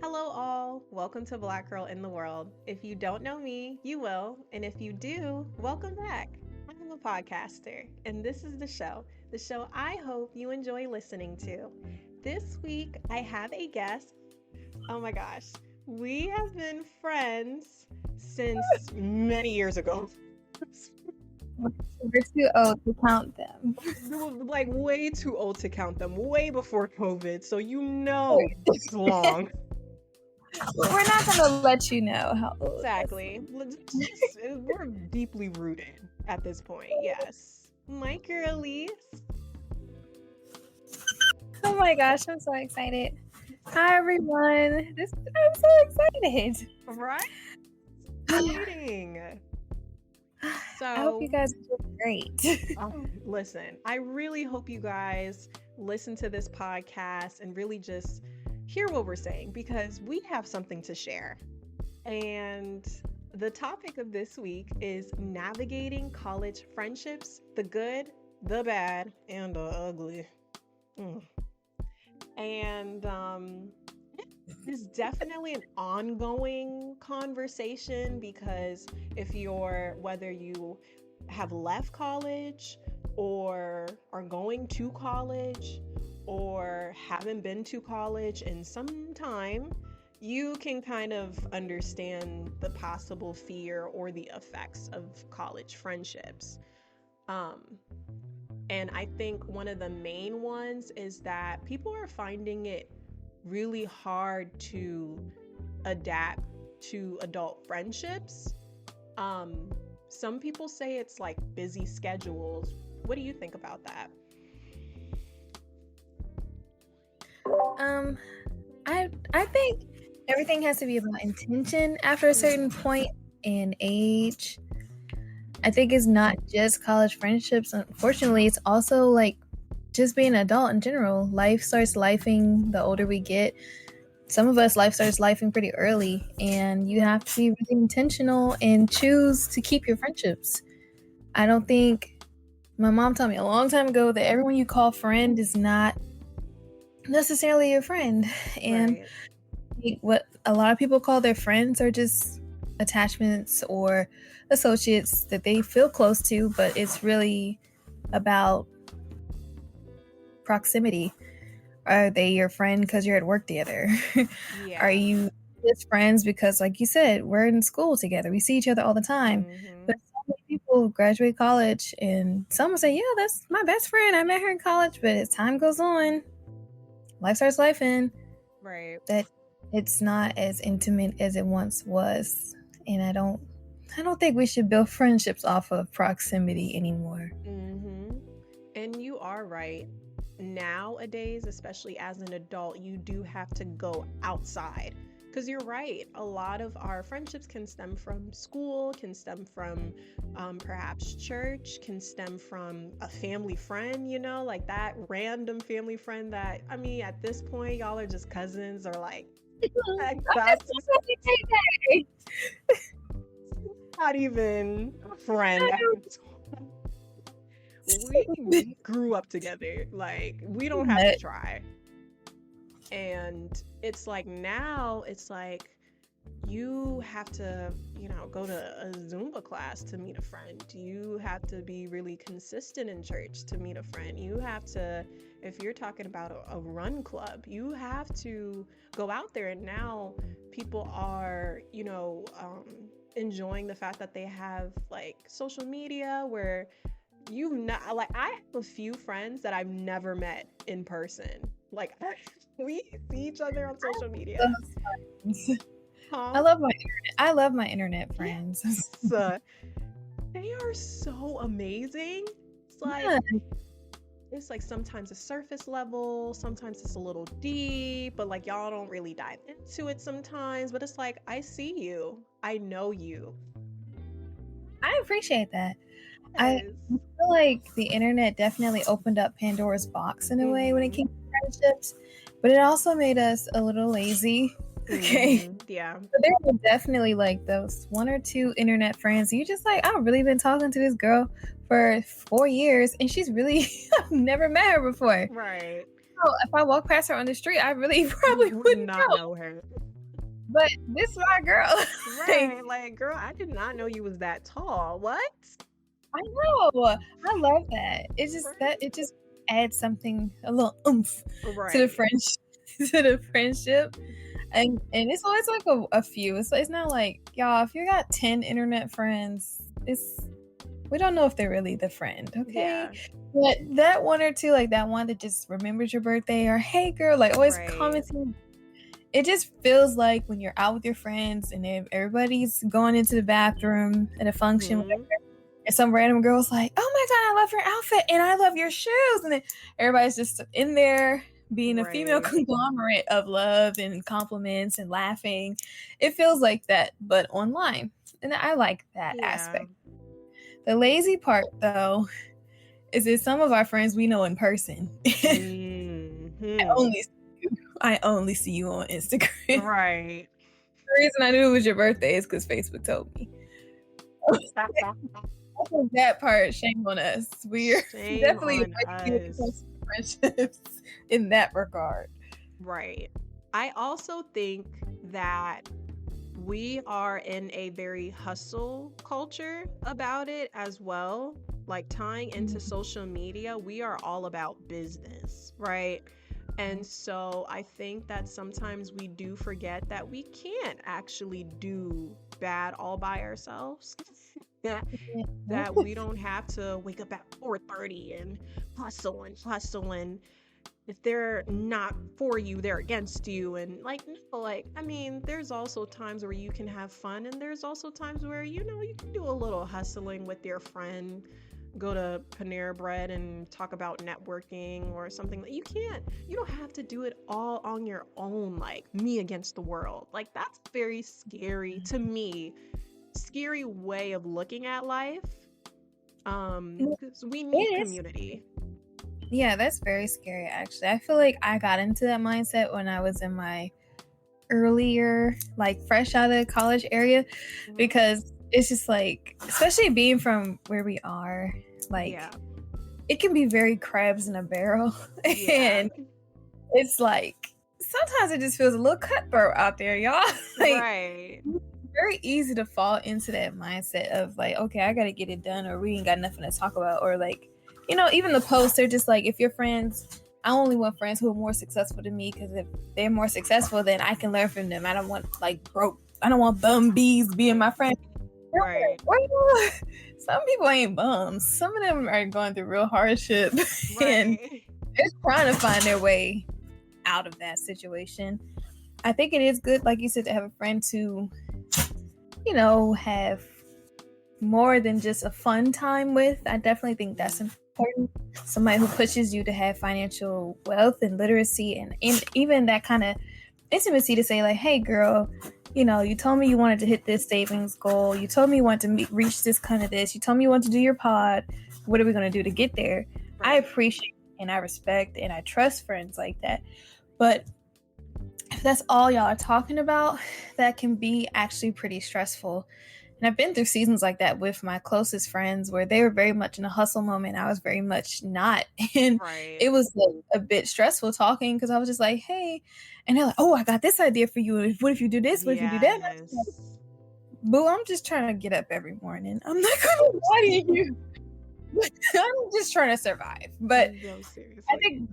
Hello, all. Welcome to Black Girl in the World. If you don't know me, you will. And if you do, welcome back. I'm a podcaster, and this is the show I hope you enjoy listening to. This week, I have a guest. Oh my gosh. We have been friends since many years ago. We're too old to count them. Like way too old to count them, way before COVID. So it's long. We're not going to let you know how old. Exactly. We're deeply rooted at this point. Yes. My girl Elise. Oh my gosh, I'm so excited. Hi everyone. I'm so excited. Right? Exciting. So I hope you guys are doing great. Listen, I really hope you guys listen to this podcast and really just hear what we're saying because we have something to share. And the topic of this week is navigating college friendships, the good, the bad, and the ugly. And it's definitely an ongoing conversation because whether you have left college or are going to college or haven't been to college in some time, you can kind of understand the possible fear or the effects of college friendships. And I think one of the main ones is that people are finding it really hard to adapt to adult friendships. Some people say it's like busy schedules. What do you think about that? I think everything has to be about intention after a certain point and age. I think it's not just college friendships. Unfortunately, it's also like just being an adult in general. Life starts lifing the older we get. Some of us, life starts lifing pretty early, and you have to be really intentional and choose to keep your friendships. I don't think my mom told me a long time ago that everyone you call friend is not necessarily your friend. And what a lot of people call their friends are just attachments or associates that they feel close to, but it's really about proximity. Are they your friend because you're at work together? Yeah. Are you just friends because, like you said, we're in school together, we see each other all the time? But so many people graduate college and some will say, yeah, that's my best friend, I met her in college, but as time goes on, life starts lifing, right, that it's not as intimate as it once was. And I don't think we should build friendships off of proximity anymore. And you are right. Nowadays, especially as an adult, you do have to go outside because you're right. A lot of our friendships can stem from school, can stem from perhaps church, can stem from a family friend, like that random family friend that, at this point, y'all are just cousins or like, that's not even a friend. We grew up together. Like, we don't have to try. And it's like now it's like you have to, go to a Zumba class to meet a friend. You have to be really consistent in church to meet a friend. You have to, if you're talking about a run club, you have to go out there. And now people are, enjoying the fact that they have like social media where I have a few friends that I've never met in person. Like, we see each other on social media. I love my internet friends. Yes. They are so amazing. It's like sometimes it's surface level, sometimes it's a little deep, but like y'all don't really dive into it sometimes. But it's like, I see you, I know you. I appreciate that. I feel like the internet definitely opened up Pandora's box in a way when it came to friendships, but it also made us a little lazy. Okay. Yeah. But there were definitely like those one or two internet friends. You just like, I've really been talking to this girl for 4 years and she's really, I've never met her before. Right. So if I walk past her on the street, I really probably wouldn't not know her. but this is my girl. Right. Like, girl, I did not know you was that tall. What? I know. I love that. It's just that Right. it just adds something, a little oomph to the Right. friendship, to the friendship. And it's always like a few. It's not like, y'all, if you got 10 internet friends, we don't know if they're really the friend, okay? Yeah. But that one or two, like that one that just remembers your birthday, or hey girl, like always Right. commenting. It just feels like when you're out with your friends and if everybody's going into the bathroom at a function, Mm-hmm. and some random girl's like, oh my god, I love your outfit and I love your shoes, and then everybody's just in there being a female Right. conglomerate of love and compliments and laughing. It feels like that, but online, and I like that Yeah. aspect. The lazy part, though, is that some of our friends we know in person. Mm-hmm. I only see you on Instagram. Right. The reason I knew it was your birthday is because Facebook told me. That part, shame on us. We're Shame definitely on us. friendships in that regard. Right. I also think that we are in a very hustle culture about it as well. Like tying into social media, we are all about business, right? And so I think that sometimes we do forget that we can't actually do bad all by ourselves. Yeah, that we don't have to wake up at 4:30 and hustle and if they're not for you, they're against you. And like, no, like, I mean, there's also times where you can have fun, and there's also times where, you can do a little hustling with your friend, go to Panera Bread and talk about networking or something. That you don't have to do it all on your own, like me against the world. Like, that's very scary to me, scary way of looking at life. Because we It need is. community. Yeah, that's very scary, actually. I feel like I got into that mindset when I was in my earlier, like fresh out of college area, Mhm. because it's just like, especially being from where we are, like, Yeah. it can be very crabs in a barrel. Yeah. And it's like, sometimes it just feels a little cutthroat out there, y'all. Like, Right. very easy to fall into that mindset of like, okay, I gotta get it done, or we ain't got nothing to talk about, or like, even the posts are just like, if you're friends, I only want friends who are more successful than me, because if they're more successful, then I can learn from them. I don't want like broke. I don't want bum bees being my friend. Right. Well, some people ain't bums. Some of them are going through real hardship and Right. they're trying to find their way out of that situation. I think it is good, like you said, to have a friend to, have more than just a fun time with. I definitely think that's important. Somebody who pushes you to have financial wealth and literacy, and even that kind of intimacy to say like, hey girl, you told me you wanted to hit this savings goal. You told me you want to reach this kind of this. You told me you want to do your pod. What are we going to do to get there? I Right. appreciate and I respect and I trust friends like that. But if that's all y'all are talking about, that can be actually pretty stressful. And I've been through seasons like that with my closest friends where they were very much in a hustle moment. I was very much not. And Right. it was like a bit stressful talking because I was just like, hey. And they're like, oh, I got this idea for you. What if you do this? What if you do that? Yes. Like, boo, I'm just trying to get up every morning. I'm not going to lie to you. I'm just trying to survive. But No, seriously. I think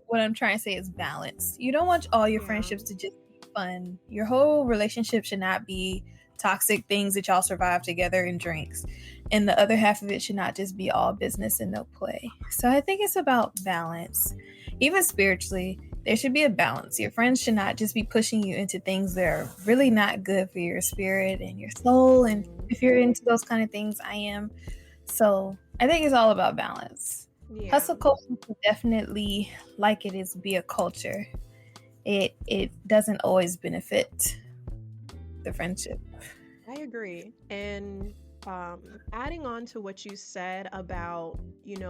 what I'm trying to say is balance. You don't want all your Yeah. friendships to just be fun. Your whole relationship should not be toxic things that y'all survive together and drinks. And the other half of it should not just be all business and no play. So I think it's about balance. Even spiritually, there should be a balance. Your friends should not just be pushing you into things that are really not good for your spirit and your soul. And if you're into those kind of things, I am. So I think it's all about balance. Yeah. Hustle culture can definitely, like it is, be a culture. It doesn't always benefit the friendship. I agree. And adding on to what you said about,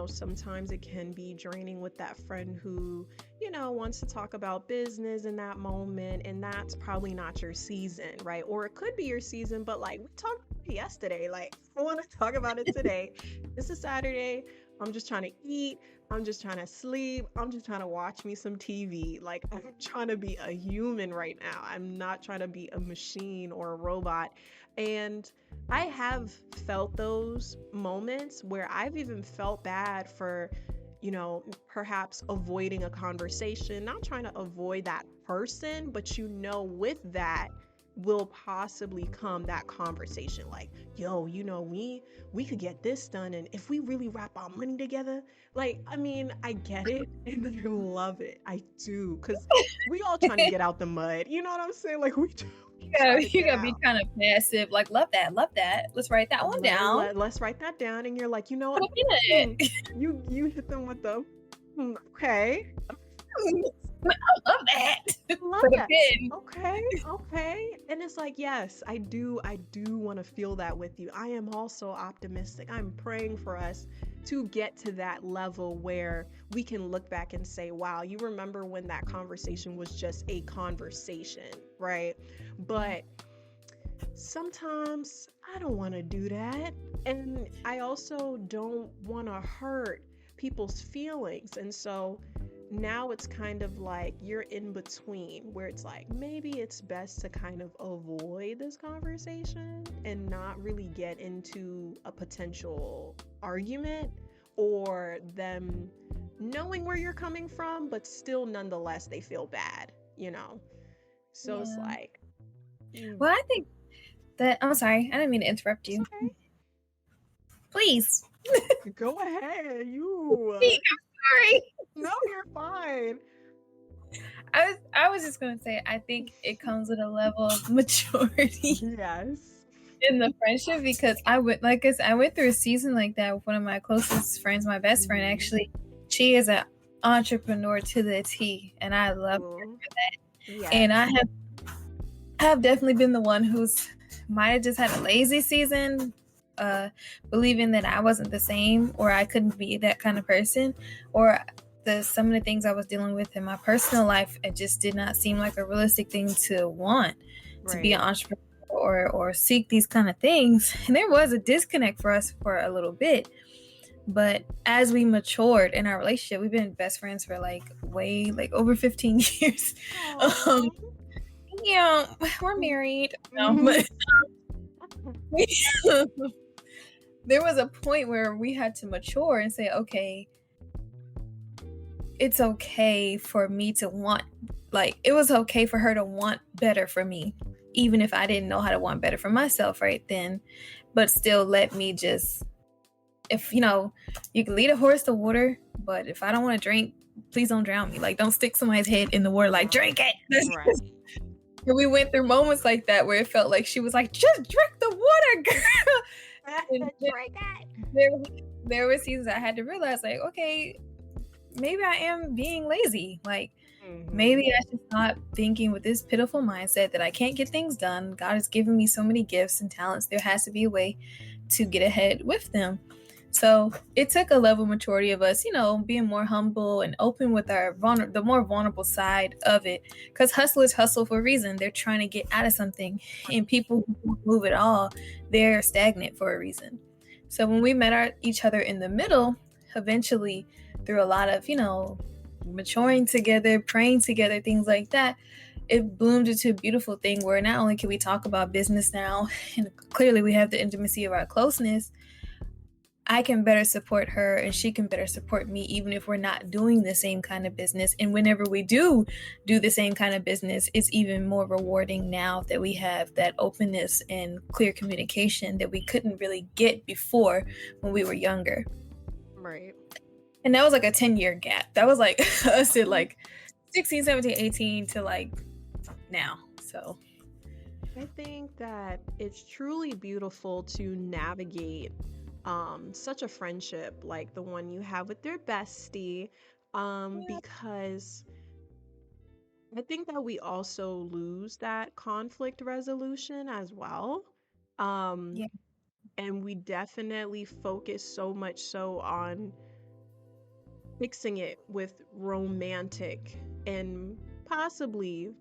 sometimes it can be draining with that friend who, wants to talk about business in that moment, and that's probably not your season, right? Or it could be your season, but like we talked yesterday, like I want to talk about it today. This is Saturday. I'm just trying to eat. I'm just trying to sleep. I'm just trying to watch me some TV. Like, I'm trying to be a human right now. I'm not trying to be a machine or a robot. And I have felt those moments where I've even felt bad for, perhaps avoiding a conversation, not trying to avoid that person, but with that will possibly come that conversation like, yo, we could get this done, and if we really wrap our money together, like, I mean, I get it and I love it. I do, because we all trying to get out the mud. You know what I'm saying? Like, we trying to You get gotta be out. kind of passive. Like, love that, love that. Let's write that one down. Let's write that down. And you're like, you know Put what? a pin in it. You hit them with the okay. I love that. Love Put a that. pin. Okay. And it's like, yes, I do want to feel that with you. I am also optimistic. I'm praying for us to get to that level where we can look back and say, wow, you remember when that conversation was just a conversation, right? But sometimes I don't want to do that. And I also don't want to hurt people's feelings. And so now it's kind of like you're in between where it's like maybe it's best to kind of avoid this conversation and not really get into a potential argument or them knowing where you're coming from, but still nonetheless they feel bad, you know? So it's Yeah. like, Well, I think that I'm sorry, I didn't mean to interrupt you. okay. Please. Go ahead. You. Sorry. No, you're fine. I was just gonna say I think it comes with a level of maturity Yes. in the friendship because I went through a season like that with one of my closest friends, my best friend actually. She is an entrepreneur to the T, and I love her for that. Yes. And I have definitely been the one who's might have just had a lazy season, believing that I wasn't the same or I couldn't be that kind of person, or some of the things I was dealing with in my personal life, it just did not seem like a realistic thing to want to be an entrepreneur or seek these kind of things. And there was a disconnect for us for a little bit. But as we matured in our relationship, we've been best friends for over 15 years. Yeah, we're married. No, but there was a point where we had to mature and say, okay, it's okay for me to want, it was okay for her to want better for me, even if I didn't know how to want better for myself right then, but still let me just, if, you can lead a horse to water, but if I don't want to drink, please don't drown me. Like, don't stick somebody's head in the water, like, drink it. Right. And we went through moments like that where it felt like she was like, just drink the water, girl. Drink it. There were seasons I had to realize, like, okay, maybe I am being lazy. Like, maybe I should stop thinking with this pitiful mindset that I can't get things done. God has given me so many gifts and talents. There has to be a way to get ahead with them. So it took a level of maturity of us, being more humble and open with the more vulnerable side of it. Because hustlers hustle for a reason. They're trying to get out of something. And people who move at all, they're stagnant for a reason. So when we met each other in the middle, eventually through a lot of, maturing together, praying together, things like that, it bloomed into a beautiful thing where not only can we talk about business now, and clearly we have the intimacy of our closeness, I can better support her and she can better support me, even if we're not doing the same kind of business. And whenever we do the same kind of business, it's even more rewarding now that we have that openness and clear communication that we couldn't really get before when we were younger. Right. And that was like a 10-year gap. That was like us at like 16, 17, 18 to like now. So I think that it's truly beautiful to navigate such a friendship like the one you have with your bestie, because I think that we also lose that conflict resolution as well. Yeah. And we definitely focus so much so on fixing it with romantic and possibly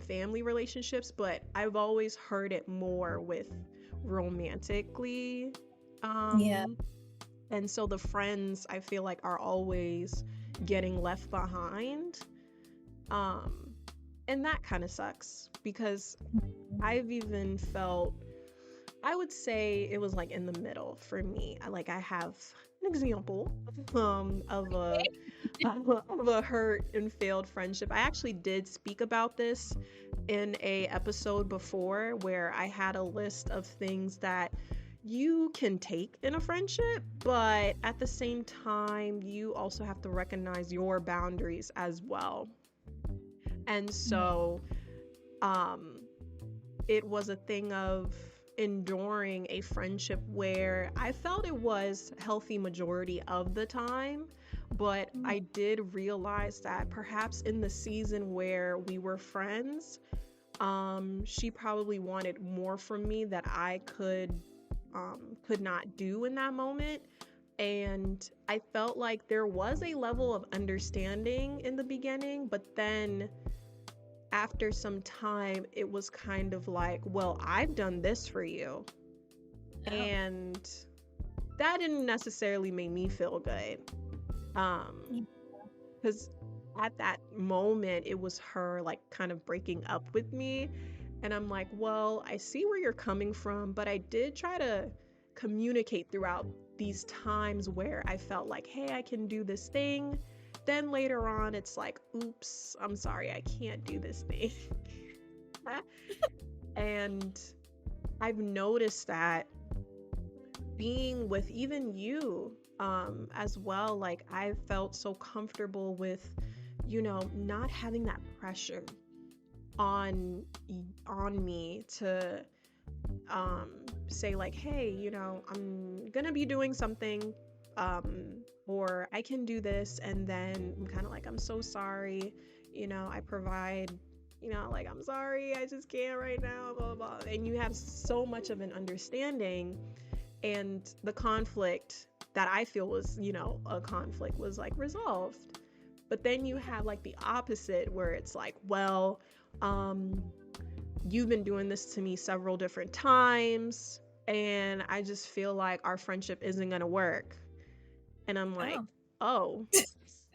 family relationships, but I've always heard it more with romantically Yeah. And so the friends, I feel like, are always getting left behind. Um, and that kind of sucks because I've even felt, I would say it was like in the middle for me. I have an example of a of a hurt and failed friendship. I actually did speak about this in a episode before where I had a list of things that you can take in a friendship, but at the same time, you also have to recognize your boundaries as well. And Yeah. so, um, it was a thing of enduring a friendship where I felt it was healthy majority of the time, but I did realize that perhaps in the season where we were friends, she probably wanted more from me that I could not do in that moment. And I felt like there was a level of understanding in the beginning, but then after some time, it was kind of like, well, I've done this for you. Oh. And that didn't necessarily make me feel good. Yeah. Because at that moment, it was her like kind of breaking up with me. And I'm like, well, I see where you're coming from, but I did try to communicate throughout these times where I felt like, hey, I can do this thing. Then later on, it's like, oops, I'm sorry, I can't do this thing. And I've noticed that being with even you as well, like I felt so comfortable with, not having that pressure on on me to um say like, hey, I'm gonna be doing something, or I can do this, and then I'm kind of like, I'm so sorry, I provide, like, I'm sorry, I just can't right now, blah blah blah. And you have so much of an understanding, and the conflict that I feel was, a conflict was like resolved. But then you have like the opposite where it's like, well, um, you've been doing this to me several different times, and I just feel like our friendship isn't gonna work. And I'm like, Oh.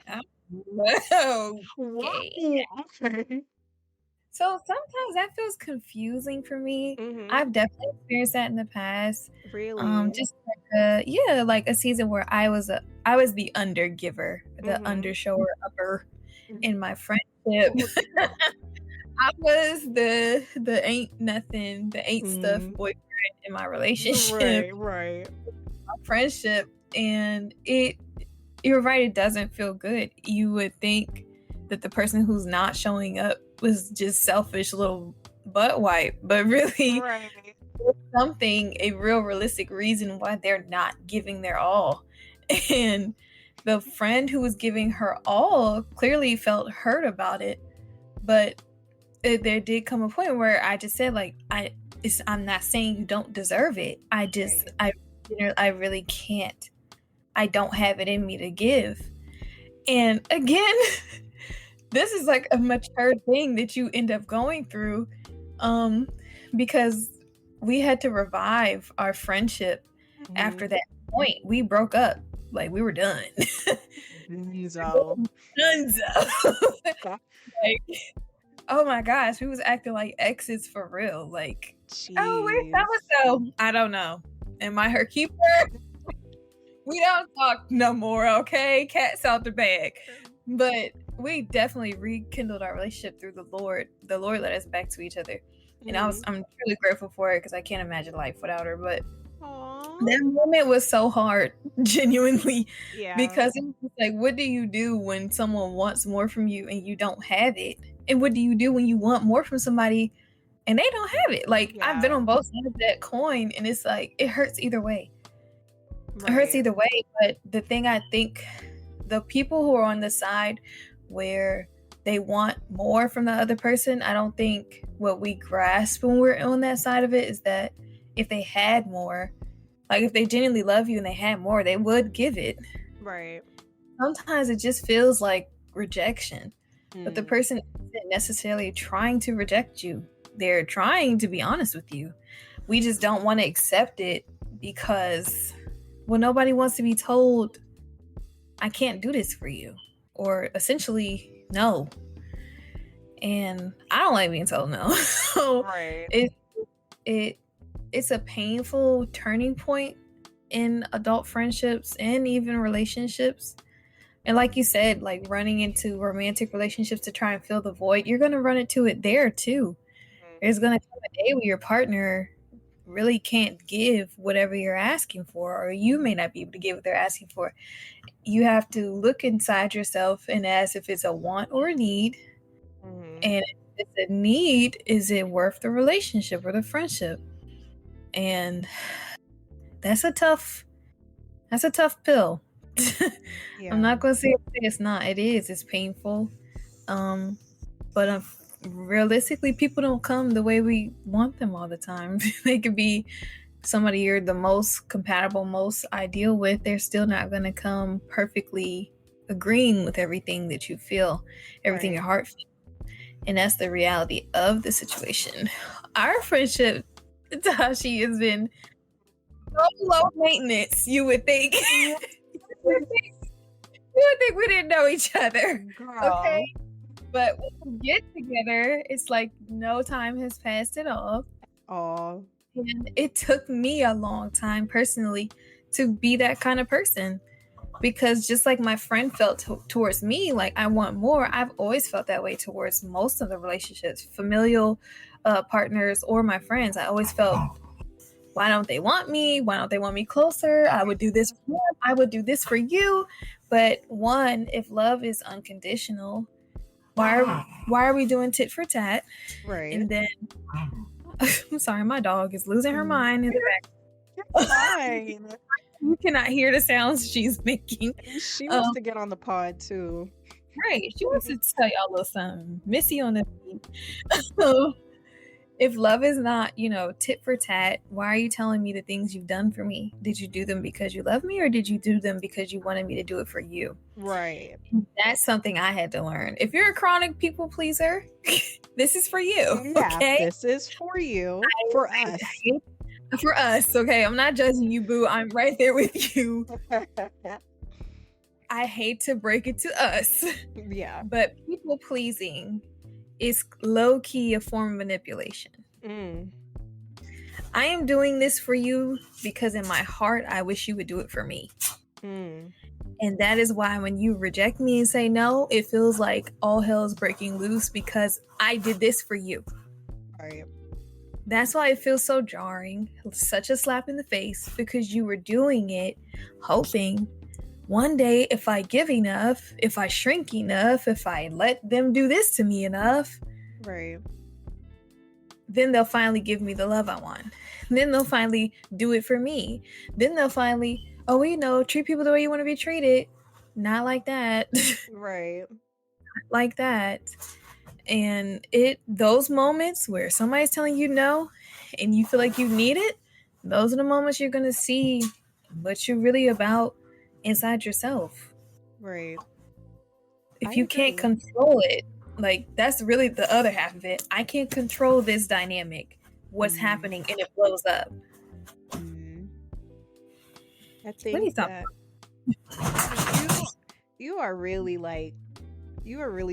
oh, wow, Okay. okay. So sometimes that feels confusing for me. Mm-hmm. I've definitely experienced that in the past. Really? Just like a season where I was the undergiver, the Mm-hmm. undershower upper in my friendship. I was the ain't nothing, the ain't stuff Mm, boyfriend in my relationship, right, right. my friendship, and you're right, it doesn't feel good. You would think that the person who's not showing up was just selfish little butt wipe, but really Right. something, a real realistic reason why they're not giving their all. And the friend who was giving her all clearly felt hurt about it, but there did come a point where I just said, like, I'm not saying you don't deserve it. Right. I really can't. I don't have it in me to give. And again, this is like a mature thing that you end up going through, um, because we had to revive our friendship after Mm-hmm. that point. We broke up, like we were done. So, Dunzo. Like, oh my gosh, we was acting like exes for real. Like, oh, where's so jeez. and so? I don't know. Am I her keeper? We don't talk no more, okay? Cat's out the bag. But we definitely rekindled our relationship through the Lord. The Lord led us back to each other. And Mm-hmm. I'm truly grateful for it because I can't imagine life without her. But Aw. that moment was so hard, genuinely, Yeah. because it was like, what do you do when someone wants more from you and you don't have it? And what do you do when you want more from somebody and they don't have it? Like, I've been Yeah. on both sides of that coin, and it's like, it hurts either way. It hurts Right. either way. But the thing, I think the people who are on the side where they want more from the other person, I don't think what we grasp when we're on that side of it is that if they had more, like if they genuinely love you and they had more, they would give it. Right. Sometimes it just feels like rejection, but the Mm. person isn't necessarily trying to reject you. They're trying to be honest with you. We just don't want to accept it because Well, nobody wants to be told, I can't do this for you, or essentially, no. And I don't like being told no. So Right. it's a painful turning point in adult friendships and even relationships. And like you said, like running into romantic relationships to try and fill the void, you're going to run into it there too. There's going to come a day where your partner really can't give whatever you're asking for, or you may not be able to give what they're asking for. You have to look inside yourself and ask if it's a want or a need. And if it's a need, is it worth the relationship or the friendship? And that's a tough pill. Yeah. I'm not going to say it's not. It is. It's painful. But realistically, people don't come the way we want them all the time. They could be somebody you're the most compatible, most ideal with. They're still not going to come perfectly agreeing with everything that you feel, everything your heart feels. And that's the reality of the situation. Our friendship, Tashi, has been so low maintenance, you would think. You would think we didn't know each other. Girl. Okay. But when we get together, it's like no time has passed at all. Oh. And it took me a long time personally to be that kind of person. Because just like my friend felt towards me, like I want more, I've always felt that way towards most of the relationships, familial partners or my friends. I always felt, why don't they want me? Why don't they want me closer? I would do this for them. I would do this for you. But one, if love is unconditional, why are we doing tit for tat? Right. And then, I'm sorry, my dog is losing her mind in the back. You're fine. You cannot hear the sounds she's making. She wants to get on the pod too. Right. She wants to tell y'all a little something. Missy on the beat. So if love is not, tit for tat, why are you telling me the things you've done for me? Did you do them because you love me, or did you do them because you wanted me to do it for you? Right. That's something I had to learn. If you're a chronic people pleaser, this is for you. Yeah, okay? This is for you. For us. For us, okay? I'm not judging you, boo. I'm right there with you. I hate to break it to us. Yeah. But people pleasing is low-key a form of manipulation. I am doing this for you because in my heart, I wish you would do it for me. And that is why when you reject me and say no, it feels like all hell is breaking loose because I did this for you. Right. That's why it feels so jarring, such a slap in the face, because you were doing it hoping one day if I give enough, if I shrink enough, if I let them do this to me enough, right, then they'll finally give me the love I want. Then they'll finally do it for me. Then they'll finally, treat people the way you want to be treated. Not like that. Right. Like that. And those moments where somebody's telling you no and you feel like you need it, those are the moments you're going to see what you're really about inside yourself. Right. If you can't control it, like that's really the other half of it. I can't control this dynamic, what's happening, and it blows up. I think that you are really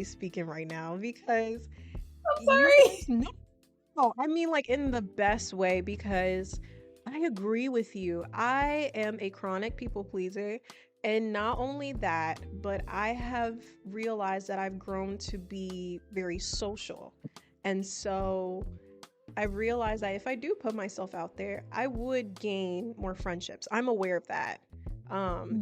speaking right now, because I'm sorry. No, I mean like in the best way, because I agree with you. I am a chronic people pleaser, and not only that, but I have realized that I've grown to be very social. And so I realized that if I do put myself out there, I would gain more friendships. I'm aware of that.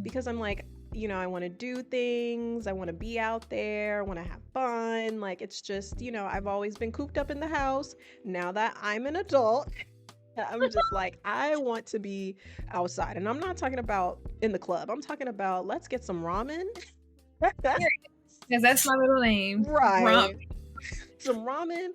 Because I'm like, I want to do things. I want to be out there. I want to have fun. Like, it's just, I've always been cooped up in the house. Now that I'm an adult, I'm just like, I want to be outside. And I'm not talking about in the club. I'm talking about, let's get some ramen. Because that's my little name. Right. Some ramen.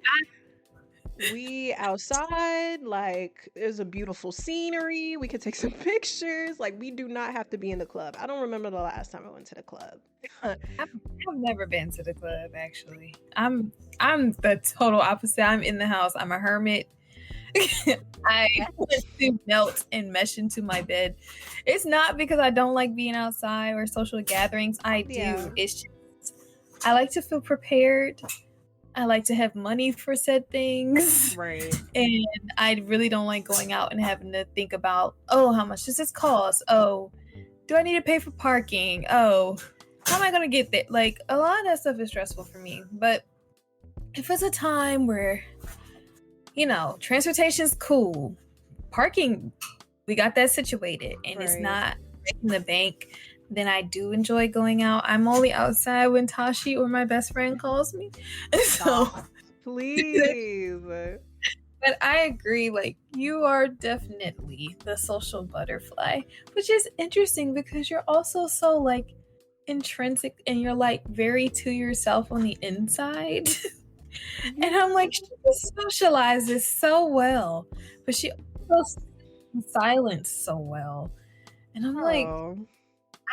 We outside, like there's a beautiful scenery. We could take some pictures. Like, we do not have to be in the club. I don't remember the last time I went to the club. I've never been to the club, actually. I'm the total opposite. I'm in the house. I'm a hermit. I want to melt and mesh into my bed. It's not because I don't like being outside or social gatherings. I Yeah. do. It's just I like to feel prepared. I like to have money for said things. Right. And I really don't like going out and having to think about, oh, how much does this cost? Oh, do I need to pay for parking? Oh, how am I going to get there? Like, a lot of that stuff is stressful for me. But if it's a time where, transportation's cool, parking, we got that situated, and it's not breaking the bank, then I do enjoy going out. I'm only outside when Tashi or my best friend calls me. So, please. But I agree, like, you are definitely the social butterfly, which is interesting because you're also so, like, intrinsic and you're, like, very to yourself on the inside. And I'm like, she socializes so well, but she also silence so well. And I'm like,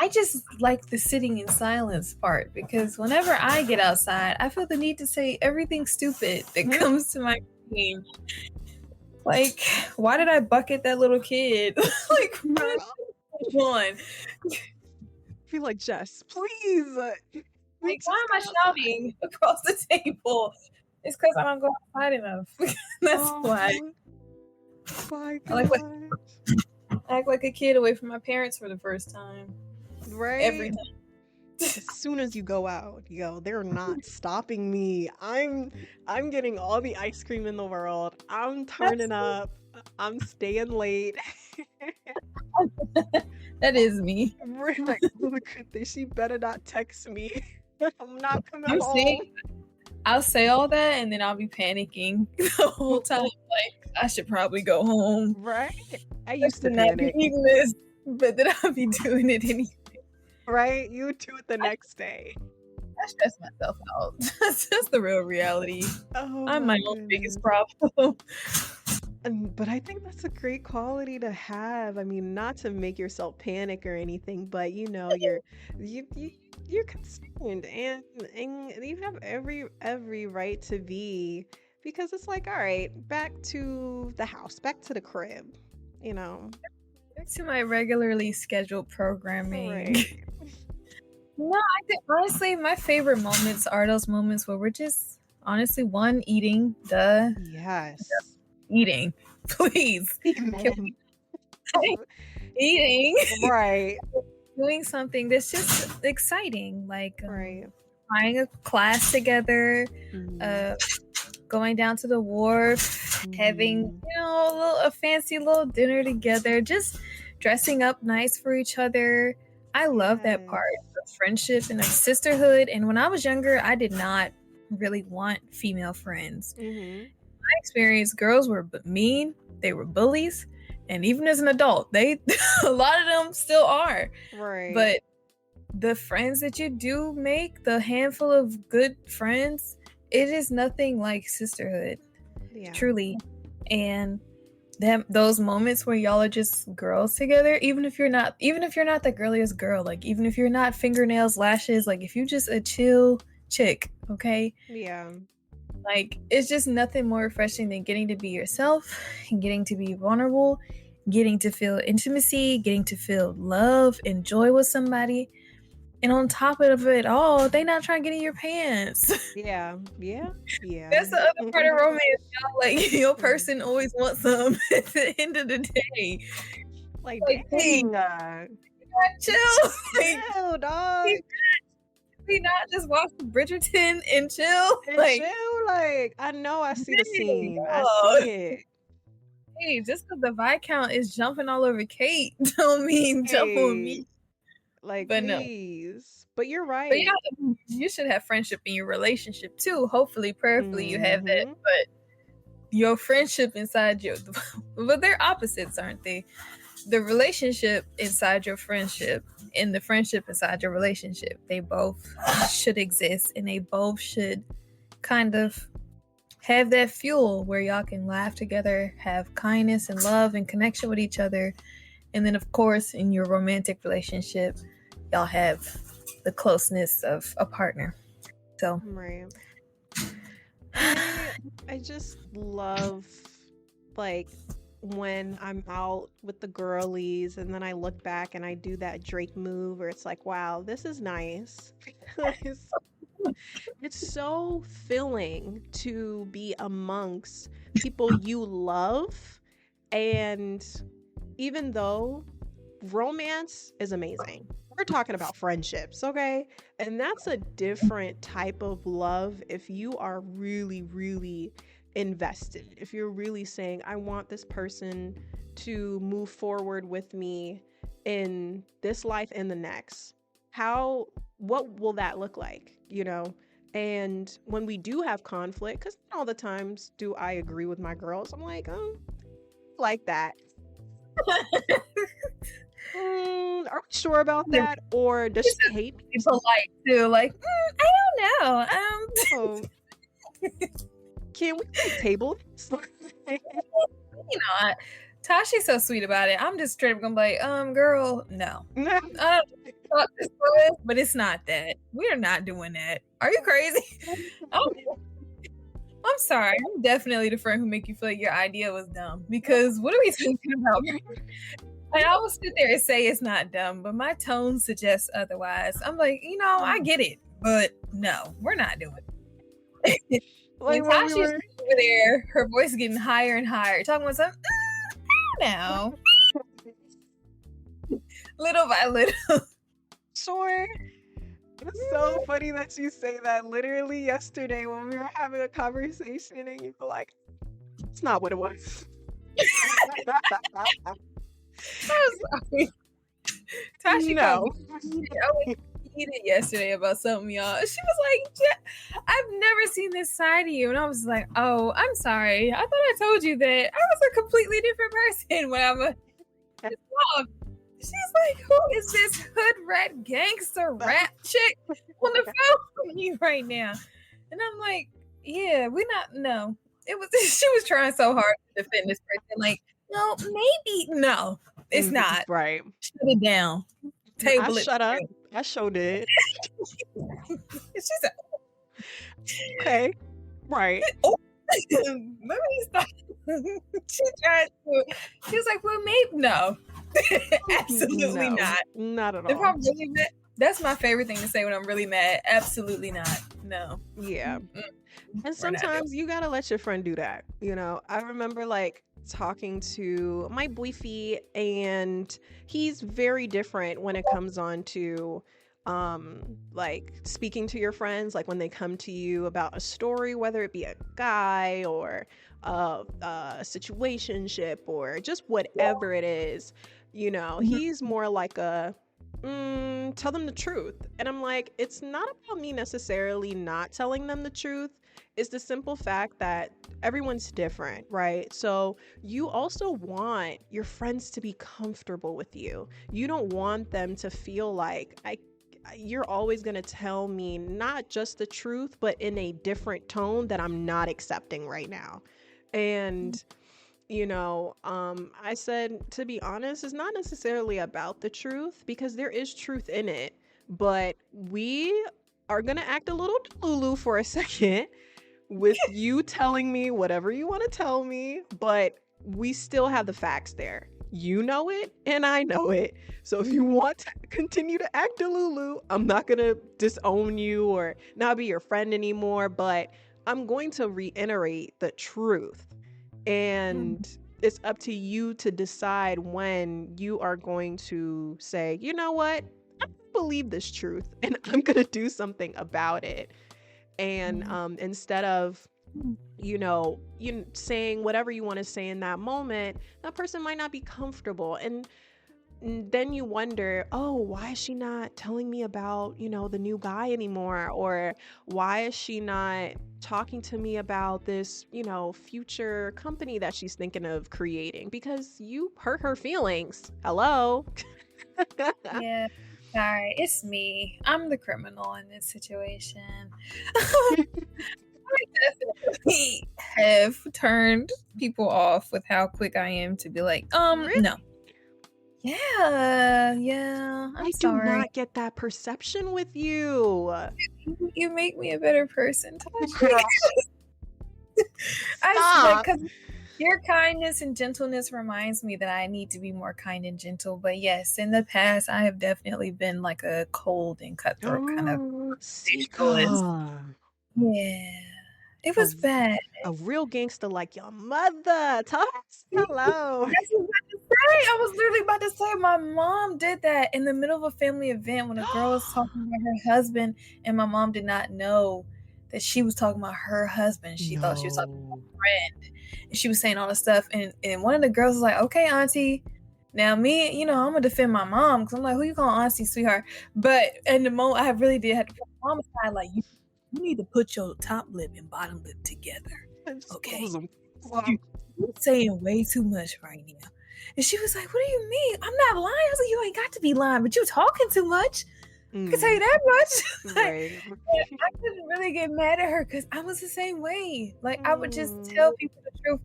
I just like the sitting in silence part, because whenever I get outside, I feel the need to say everything stupid that comes to my brain. Like, why did I bucket that little kid? Like, one. I feel like, Jess, please. Like, why am I shouting across the table? It's because I don't go outside enough. That's why. My God. I act like a kid away from my parents for the first time. Right. Every time. As soon as you go out, they're not stopping me. I'm getting all the ice cream in the world. I'm turning up. I'm staying late. That is me. Like, she better not text me. I'm not coming home. I'll say all that and then I'll be panicking the whole time. Like, I should probably go home. Right? I used to panic. This, but then I'll be doing it anyway. Right? You would do it the next day. I stress myself out. That's the real reality. I'm my own biggest problem. But I think that's a great quality to have. I mean, not to make yourself panic or anything, but you're concerned, and you have every right to be, because it's like, all right, back to the house, back to the crib, Back to my regularly scheduled programming. Right. No, I think honestly my favorite moments are those moments where we're just honestly eating. Yes. Eating, please. Eating. Right. Doing something that's just exciting, like right. trying a class together, going down to the wharf, having a fancy little dinner together, just dressing up nice for each other. I love that part of friendship and of sisterhood. And when I was younger, I did not really want female friends. My experience, girls were mean, they were bullies, and even as an adult, a lot of them still are. Right. But the friends that you do make, the handful of good friends, it is nothing like sisterhood. Yeah. Truly. And those moments where y'all are just girls together, even if you're not the girliest girl, like even if you're not fingernails, lashes, like if you just a chill chick, okay? Yeah. Like, it's just nothing more refreshing than getting to be yourself, getting to be vulnerable, getting to feel intimacy, getting to feel love and joy with somebody. And on top of it all, they not trying to get in your pants. Yeah. That's the other part of romance, y'all. Like, your person always wants some at the end of the day. Like dang. Chill. Chill, dog. We not just watch Bridgerton and chill. Like, I know I see the scene. I see it. Hey, just because the Viscount is jumping all over Kate don't mean jump on me. Like, but please. No. But you're right. But you should have friendship in your relationship too. Hopefully, prayerfully, you have that. But your friendship inside but they're opposites, aren't they? The relationship inside your friendship and the friendship inside your relationship, they both should exist, and they both should kind of have that fuel where y'all can laugh together, have kindness and love and connection with each other. And then, of course, in your romantic relationship, y'all have the closeness of a partner. So, right. I just love like when I'm out with the girlies and then I look back and I do that Drake move where it's like, wow, this is nice. Because it's so filling to be amongst people you love. And even though romance is amazing, we're talking about friendships, okay? And that's a different type of love if you are really, really invested. If you're really saying, I want this person to move forward with me in this life and the next. What will that look like, you know? And when we do have conflict, because all the times do I agree with my girls, I'm like that. Are we sure about that? Or does she hate me? Be polite too, like, I don't know. Oh, can we table this? You know, Tashi's so sweet about it. I'm just straight up gonna be like, girl, no. I don't thought this was, but it's not that. We're not doing that. Are you crazy? I'm sorry. I'm definitely the friend who make you feel like your idea was dumb. Because what are we thinking about? I always sit there and say it's not dumb, but my tone suggests otherwise. I'm like, I get it, but no, we're not doing it. Like Tasha's over there, her voice getting higher and higher, talking about something. Now, little by little. Sure. It's so funny that you say that. Literally yesterday when we were having a conversation and you were like, it's not what it was. I'm sorry. Tashi no. Heated yesterday about something, y'all. She was like, I've never seen this side of you. And I was like, oh, I'm sorry. I thought I told you that I was a completely different person when I'm a dog. She's like, who is this hood rat gangster rap chick on the phone with you right now? And I'm like, yeah, no. It was she was trying so hard to defend this person. Like, no, maybe no, it's not. Right. Shut it down. Table it. Shut up. I sure did. She said, okay. Right. Oh, let me stop. She tried to. She was like, well, maybe no. Absolutely not. Not at all. If I'm really mad, that's my favorite thing to say when I'm really mad. Absolutely not. No. Yeah. And sometimes you gotta let your friend do that. I remember talking to my boyfriend, and he's very different when it comes on to speaking to your friends, like when they come to you about a story, whether it be a guy or a situationship or just whatever it is. He's more like a tell them the truth. And I'm like, it's not about me necessarily not telling them the truth. It's the simple fact that everyone's different, right? So you also want your friends to be comfortable with you. You don't want them to feel like you're always going to tell me not just the truth, but in a different tone that I'm not accepting right now. And I said, to be honest, it's not necessarily about the truth, because there is truth in it, but we are going to act a little Lulu for a second with you telling me whatever you want to tell me, but we still have the facts there. You know it, and I know it. So if you want to continue to act a Lulu, I'm not going to disown you or not be your friend anymore, but I'm going to reiterate the truth. And it's up to you to decide when you are going to say, you know what, I believe this truth and I'm going to do something about it. And instead of, you saying whatever you want to say in that moment, that person might not be comfortable. And then you wonder, oh, why is she not telling me about, the new guy anymore? Or why is she not talking to me about this, future company that she's thinking of creating? Because you hurt her feelings. Hello. Yeah. Sorry, it's me. I'm the criminal in this situation. I definitely have turned people off with how quick I am to be like, really? No. Yeah. I'm sorry. I do not get that perception with you. You make me a better person. Stop. Your kindness and gentleness reminds me that I need to be more kind and gentle. But yes, in the past, I have definitely been like a cold and cutthroat kind of Oh, individualist. Sika. Yeah, it A, was bad. a real gangster like your mother. Tell us hello. That's what I was about to say. I was literally about to say my mom did that in the middle of a family event when a girl was talking about her husband, and my mom did not know that she was talking about her husband. She thought she was talking about No. a friend, and she was saying all this stuff. And one of the girls was like, "Okay, auntie." Now me, I'm gonna defend my mom because I'm like, "Who you call auntie, sweetheart?" But in the moment, I really did have to put my mom aside. Like, you need to put your top lip and bottom lip together, Just okay? close them. You're saying way too much right now. And she was like, "What do you mean? I'm not lying." I was like, "You ain't got to be lying, but you talking too much. I can tell you that much." Like, Right. I couldn't really get mad at her because I was the same way. Like, I would just Mm. tell people the truth.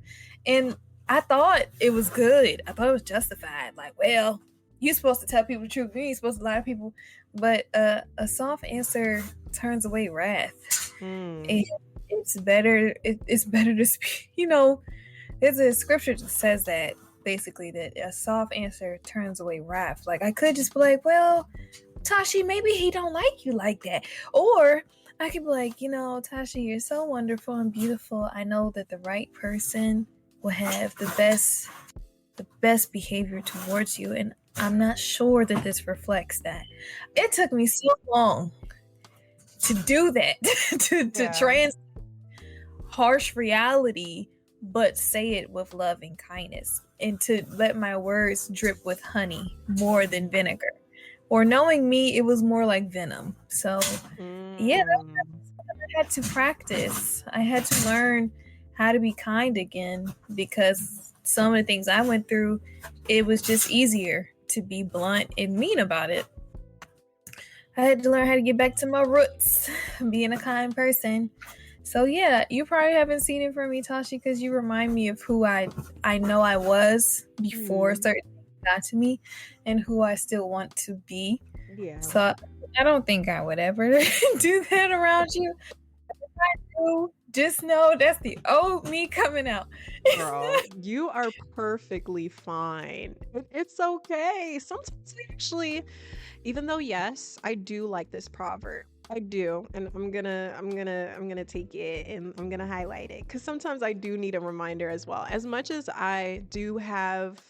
And I thought it was good. I thought it was justified. Like, well, you're supposed to tell people the truth. You ain't supposed to lie to people. But a soft answer turns away wrath. And it's better. It's better to speak. There's a scripture that says that basically that a soft answer turns away wrath. Like, I could just be like, "Well, Tashi, maybe he don't like you like that," or I could be like, "Tashi, you're so wonderful and beautiful. I know that the right person will have the best behavior towards you, and I'm not sure that this reflects that." It took me so long to do that, to trans harsh reality, but say it with love and kindness, and to let my words drip with honey more than vinegar. Or knowing me, it was more like venom. So yeah, I had to practice. I had to learn how to be kind again because some of the things I went through, it was just easier to be blunt and mean about it. I had to learn how to get back to my roots, being a kind person. So yeah, you probably haven't seen it from me, Tashi, because you remind me of who I know I was before certain things got to me, and who I still want to be. Yeah. So I don't think I would ever do that around you. If I do, just know that's the old me coming out. Girl, you are perfectly fine. It's okay. Sometimes we actually, even though yes, I do like this proverb. I do, and I'm gonna take it and I'm gonna highlight it because sometimes I do need a reminder as well. As much as I do have,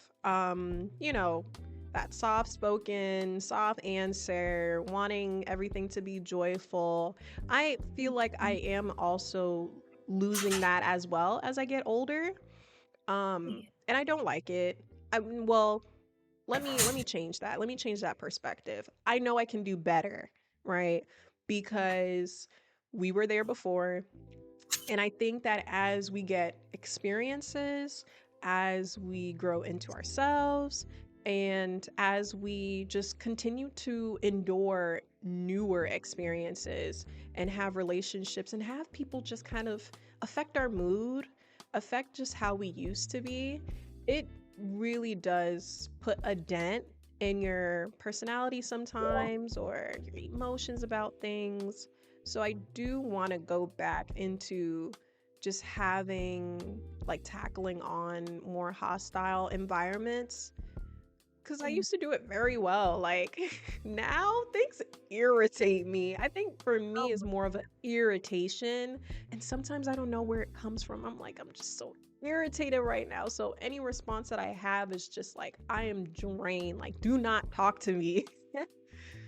that soft spoken, soft answer, wanting everything to be joyful, I feel like I am also losing that as well as I get older. And I don't like it. Well, let me change that. Let me change that perspective. I know I can do better, right? Because we were there before. And I think that as we get experiences, as we grow into ourselves, and as we just continue to endure newer experiences and have relationships and have people just kind of affect our mood, affect just how we used to be, it really does put a dent in your personality sometimes or your emotions about things. So I do want to go back into just having like tackling on more hostile environments because I used to do it very well. Like now things irritate me. I think for me it's more of an irritation, and sometimes I don't know where it comes from. I'm like, I'm just so irritated right now. So any response that I have is just like, I am drained. Like, do not talk to me.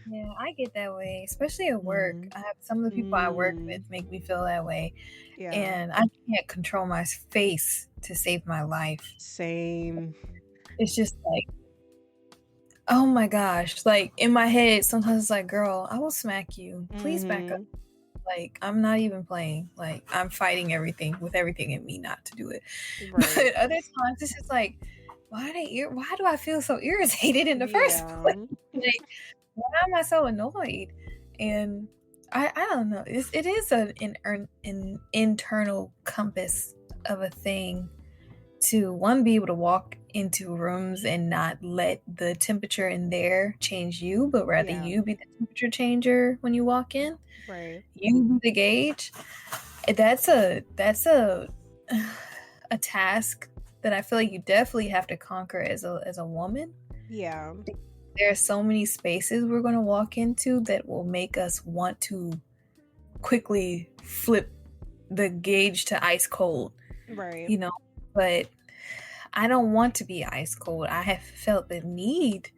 Yeah, I get that way, especially at work. Mm. I have some of the people I work with make me feel that way, Yeah, and I can't control my face to save my life. same. It's just like, oh my gosh, like in my head, sometimes it's like, "Girl, I will smack you. Please back up." Like, I'm not even playing. Like, I'm fighting everything with everything in me not to do it. Right. But other times, it's just like, why do I feel so irritated in the first place? Like, why am I so annoyed? And I don't know. It is an internal compass of a thing to one be able to walk into rooms and not let the temperature in there change you, but rather you be the temperature changer when you walk in. Right. You be the gauge. That's a a task that I feel like you definitely have to conquer as a woman. Yeah. There are so many spaces we're going to walk into that will make us want to quickly flip the gauge to ice cold, Right. you know, but I don't want to be ice cold. I have felt the need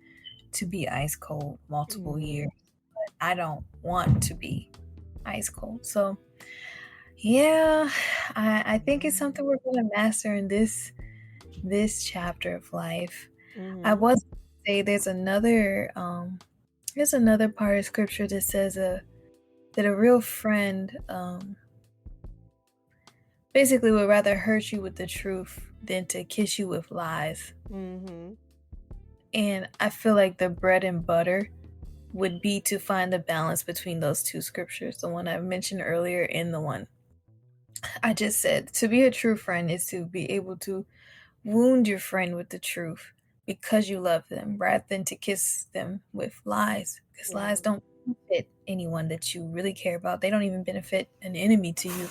to be ice cold multiple years, but I don't want to be ice cold. So yeah, I think it's something we're going to master in this chapter of life. I Mm-hmm. was gonna say there's another part of scripture that says that a real friend basically would rather hurt you with the truth than to kiss you with lies. Mm-hmm. And I feel like the bread and butter would be to find the balance between those two scriptures, the one I mentioned earlier and the one I just said. To be a true friend is to be able to wound your friend with the truth because you love them rather than to kiss them with lies, because Yeah. lies don't benefit anyone that you really care about. They don't even benefit an enemy to you.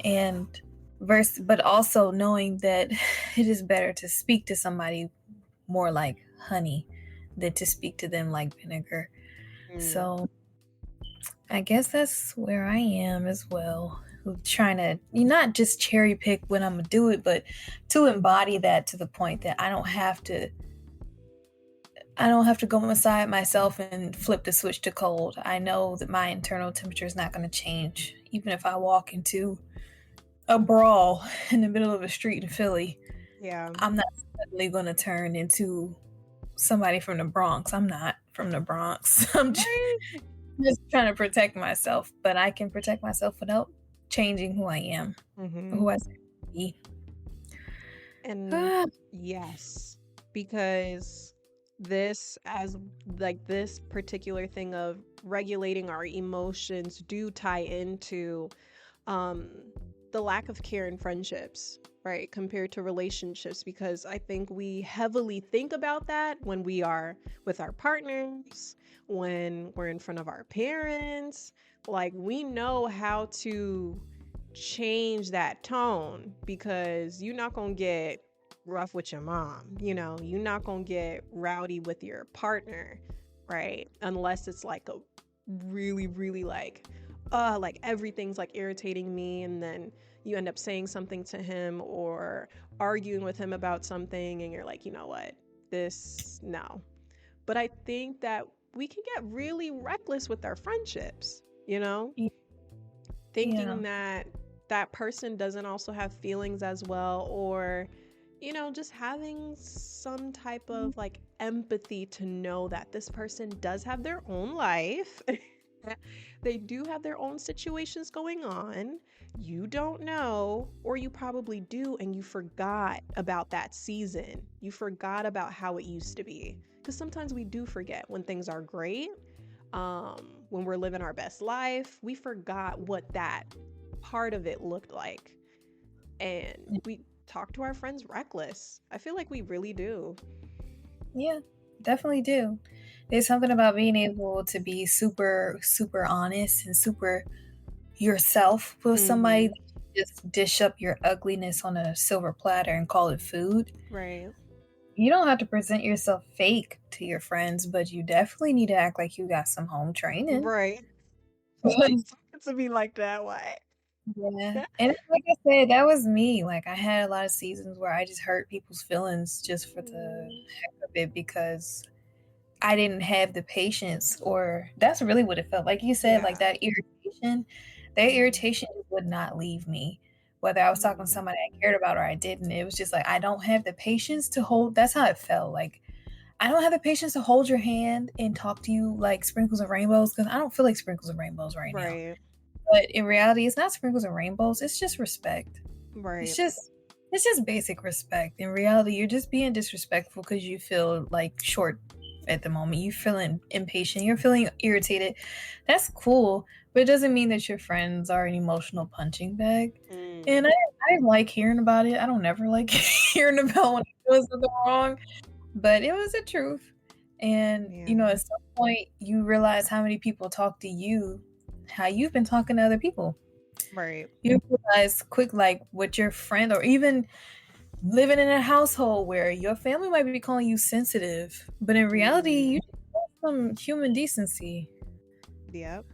And but also knowing that it is better to speak to somebody more like honey than to speak to them like vinegar. So I guess that's where I am as well. Trying to not just cherry pick when I'm gonna do it, but to embody that to the point that I don't have to go inside myself and flip the switch to cold. I know that my internal temperature is not going to change, even if I walk into a brawl in the middle of a street in Philly. Yeah. I'm not suddenly going to turn into somebody from the Bronx. I'm not from the Bronx. I'm just trying to protect myself, but I can protect myself without changing who I am, who I say to be. And yes, because this this particular thing of regulating our emotions do tie into um the lack of care in friendships, right? Compared to relationships, because I think we heavily think about that when we are with our partners, when we're in front of our parents. Like, we know how to change that tone because you're not going to get rough with your mom, you're not going to get rowdy with your partner, right? Unless it's like a really, really like everything's like irritating me, and then you end up saying something to him or arguing with him about something, and you're like, you know what, this, no. But I think that we can get really reckless with our friendships, Yeah. thinking that that person doesn't also have feelings as well, or just having some type of like empathy to know that this person does have their own life. They do have their own situations going on. You don't know, or you probably do, and you forgot about that season. You forgot about how it used to be. Because sometimes we do forget when things are great, when we're living our best life. We forgot what that part of it looked like. And we talk to our friends reckless. I feel like we really do. Yeah, definitely do. There's something about being able to be super, super honest and super yourself with somebody that you just dish up your ugliness on a silver platter and call it food. Right. You don't have to present yourself fake to your friends, but you definitely need to act like you got some home training. Right. It's to be like that way. Yeah. And like I said, that was me. Like, I had a lot of seasons where I just hurt people's feelings just for the heck of it because I didn't have the patience, or that's really what it felt like. You said, like, that irritation would not leave me. Whether I was talking to somebody I cared about or I didn't, it was just like, I don't have the patience to hold. That's how it felt. Like, I don't have the patience to hold your hand and talk to you like sprinkles and rainbows, because I don't feel like sprinkles and rainbows right now. Right. But in reality, it's not sprinkles and rainbows. It's just respect. Right. It's just basic respect. In reality, you're just being disrespectful because you feel like short at the moment. You're feeling impatient. You're feeling irritated. That's cool, but it doesn't mean that your friends are an emotional punching bag. And I didn't like hearing about it. I don't ever like hearing about when I do something wrong, but it was the truth. And at some point, you realize how many people talk to you, how you've been talking to other people. Right. You realize quick, like, what your friend, or even living in a household where your family might be calling you sensitive, but in reality, you have some human decency. Yep.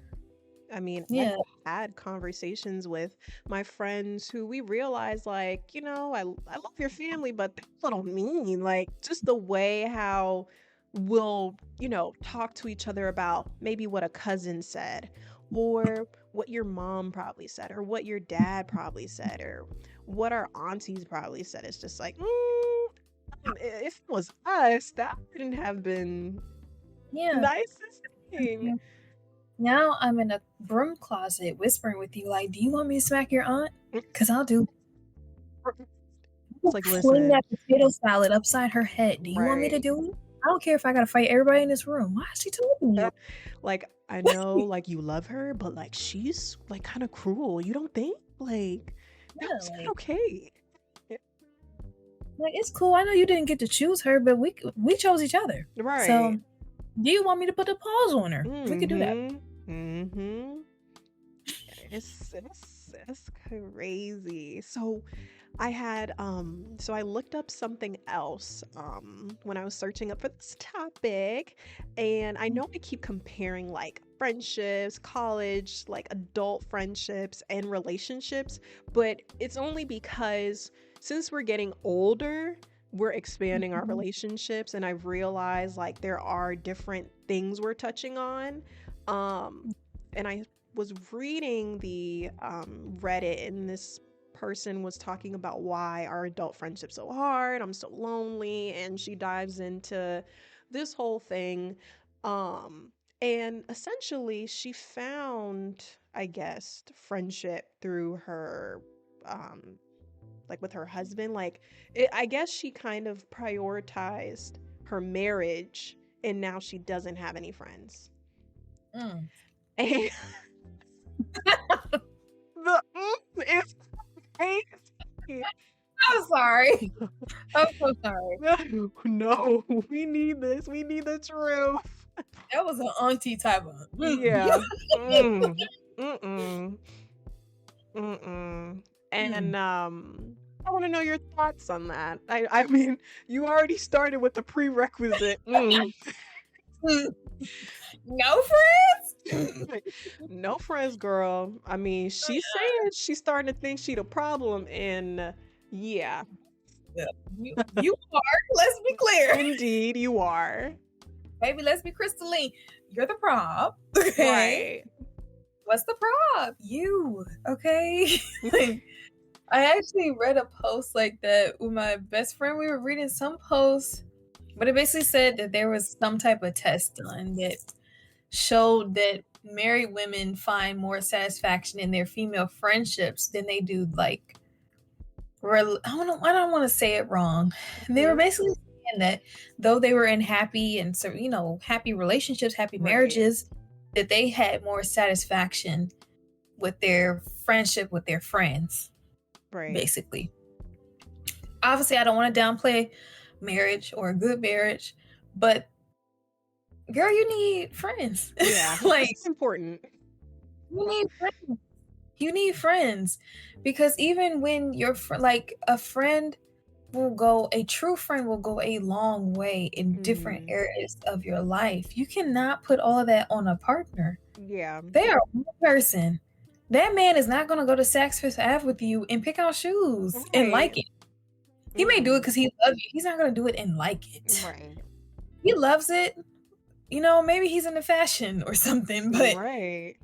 I mean, I've Yeah. had conversations with my friends who we realize, like, I love your family, but that's a little mean. Like, just the way how we'll, talk to each other about maybe what a cousin said, or what your mom probably said, or what your dad probably said, or what our aunties probably said. It's just like, if it was us, that wouldn't have been the Yeah. nicest thing. Now I'm in a broom closet whispering with you, like, do you want me to smack your aunt? Because I'll do. It's like, Fling listen, that potato salad upside her head. Do you want me to right. do it? I don't care if I gotta fight everybody in this room. Why is she talking to you? Like, I know, like, you love her, but like, she's like kind of cruel. You don't think? Like, that Yeah, was not like, okay. it's cool. I know you didn't get to choose her, but we chose each other. So, Right. do you want me to put a pause on her? We could do that. Mm-hmm. It's crazy. So I looked up something else when I was searching up for this topic, and I know I keep comparing like friendships, college, like adult friendships and relationships, but it's only because since we're getting older, we're expanding our Mhm. relationships, and I've realized like there are different things we're touching on. Um and I was reading the Reddit, and this person was talking about why our adult friendship's so hard. I'm so lonely, and she dives into this whole thing. Um, and essentially, she found, I guess, friendship through her, um, like with her husband. I guess she kind of prioritized her marriage, and now she doesn't have any friends. Mm. And the is crazy. I'm sorry. I'm so sorry. No, we need this. We need the truth. That was an auntie type of. Yeah. Mm. Mm-mm. Mm-mm. And I want to know your thoughts on that. I mean, you already started with the prerequisite. No friends. No friends, girl. I mean, she's saying she's starting to think she the problem, and yeah, Yeah. You are. Let's be clear, indeed you are. baby. Let's be crystalline. You're the prob. Okay. Right. What's the prob? You. Okay. I actually read a post like that with my best friend. We were reading some post, but it basically said that there was some type of test done that showed that married women find more satisfaction in their female friendships than they do like I don't want to say it wrong. They were Mhm. basically saying that though they were in happy and so happy relationships, happy Right. marriages, that they had more satisfaction with their friendship with their friends, Right. basically. Obviously, I don't want to downplay marriage or a good marriage, but girl, you need friends. Yeah. Like It's important. you need friends. You need friends because even when you're like a friend a true friend will go a long way in different Mhm. areas of your life. You cannot put all of that on a partner. Yeah. They are one person. That man is not going to go to Saks Fifth Ave with you and pick out shoes and like Right. it. He may do it Mm-mm. because he loves you. He's not going to do it and like it. Right. He loves it. Maybe he's into fashion or something, but Right.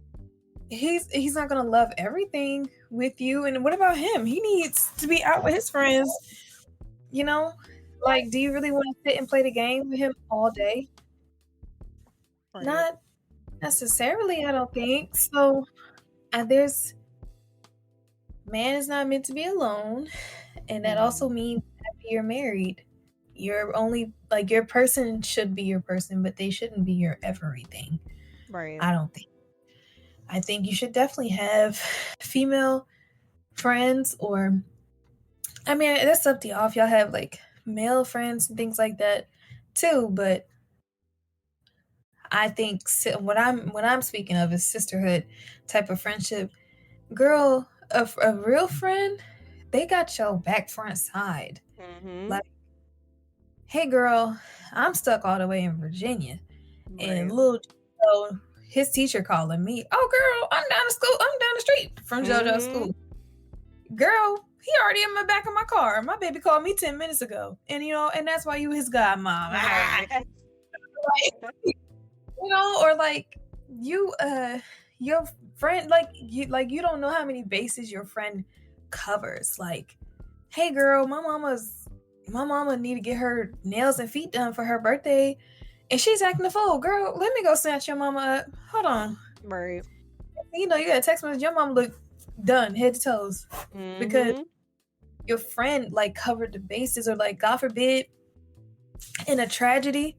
he's not going to love everything with you. And what about him? He needs to be out with his friends. You know, like, do you really want to sit and play the game with him all day? Right. Not necessarily, I don't think. So, there's man is not meant to be alone, and that also Mhm. means after you're married, you're only like your person should be your person, but they shouldn't be your everything. Right. I don't think. I think you should definitely have female friends, or I mean, that's up to y'all if y'all have like male friends and things like that too. But I think what I'm speaking of is sisterhood type of friendship. Girl, a real friend, they got your back front side. Mm-hmm. Like, hey girl, I'm stuck all the way in Virginia. And Right. little Joe, his teacher calling me, oh girl, I'm down the school, I'm down the street from JoJo's Mm-hmm. school. Girl, he already in my back of my car. My baby called me 10 minutes ago. And and that's why you his godmom. Right. Or like you your friend, like you don't know how many bases your friend covers. Like, hey girl, my mama need to get her nails and feet done for her birthday, and she's acting a fool. Girl, let me go snatch your mama up. Hold on. Right. You got a text message, your mama look done head to toes. Mm-hmm. Because your friend like covered the bases, or like, God forbid, in a tragedy,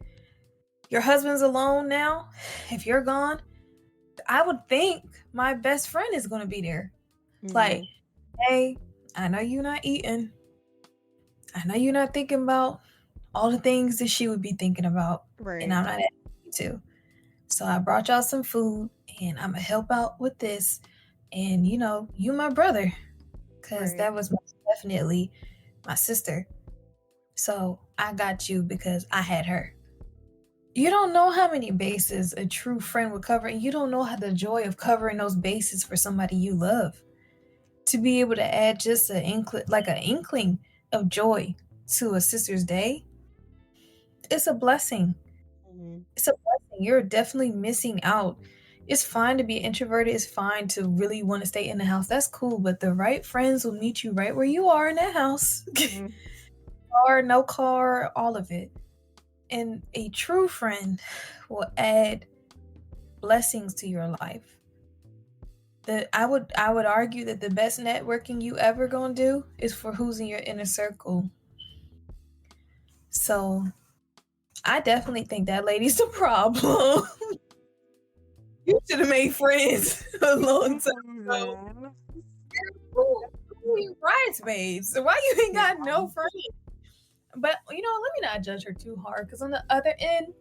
your husband's alone now. If you're gone, I would think my best friend is going to be there. Mm-hmm. Like, hey, I know you're not eating. I know you're not thinking about all the things that she would be thinking about. Right. And I'm not asking you to. So I brought y'all some food, and I'm going to help out with this. And, you my brother. Because Right. that was most definitely my sister. So I got you because I had her. You don't know how many bases a true friend would cover, and you don't know how the joy of covering those bases for somebody you love. To be able to add just an inkling of joy to a sister's day, it's a blessing. Mm-hmm. It's a blessing. You're definitely missing out. It's fine to be introverted. It's fine to really want to stay in the house. That's cool, but the right friends will meet you right where you are in that house. Mm-hmm. Car, no car, all of it. And a true friend will add blessings to your life. I would argue that the best networking you ever gonna do is for who's in your inner circle. So I definitely think that lady's the problem. You should have made friends a long time ago. You're bridesmaids. So why you ain't got no friends? But let me not judge her too hard, because on the other end,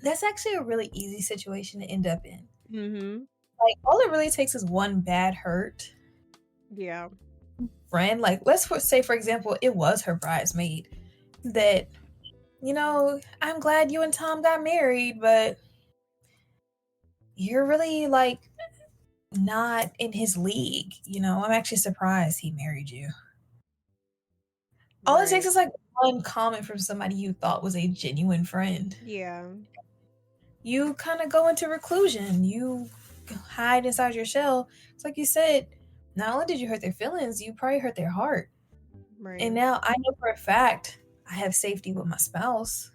that's actually a really easy situation to end up in. Mm-hmm. Like, all it really takes is one bad hurt. Yeah. Friend, like, let's say, for example, it was her bridesmaid that, I'm glad you and Tom got married, but you're really, like, not in his league. I'm actually surprised he married you. All it takes is like one comment from somebody you thought was a genuine friend. Yeah. You kind of go into reclusion. You hide inside your shell. It's like you said, not only did you hurt their feelings, you probably hurt their heart. Right. And now I know for a fact I have safety with my spouse.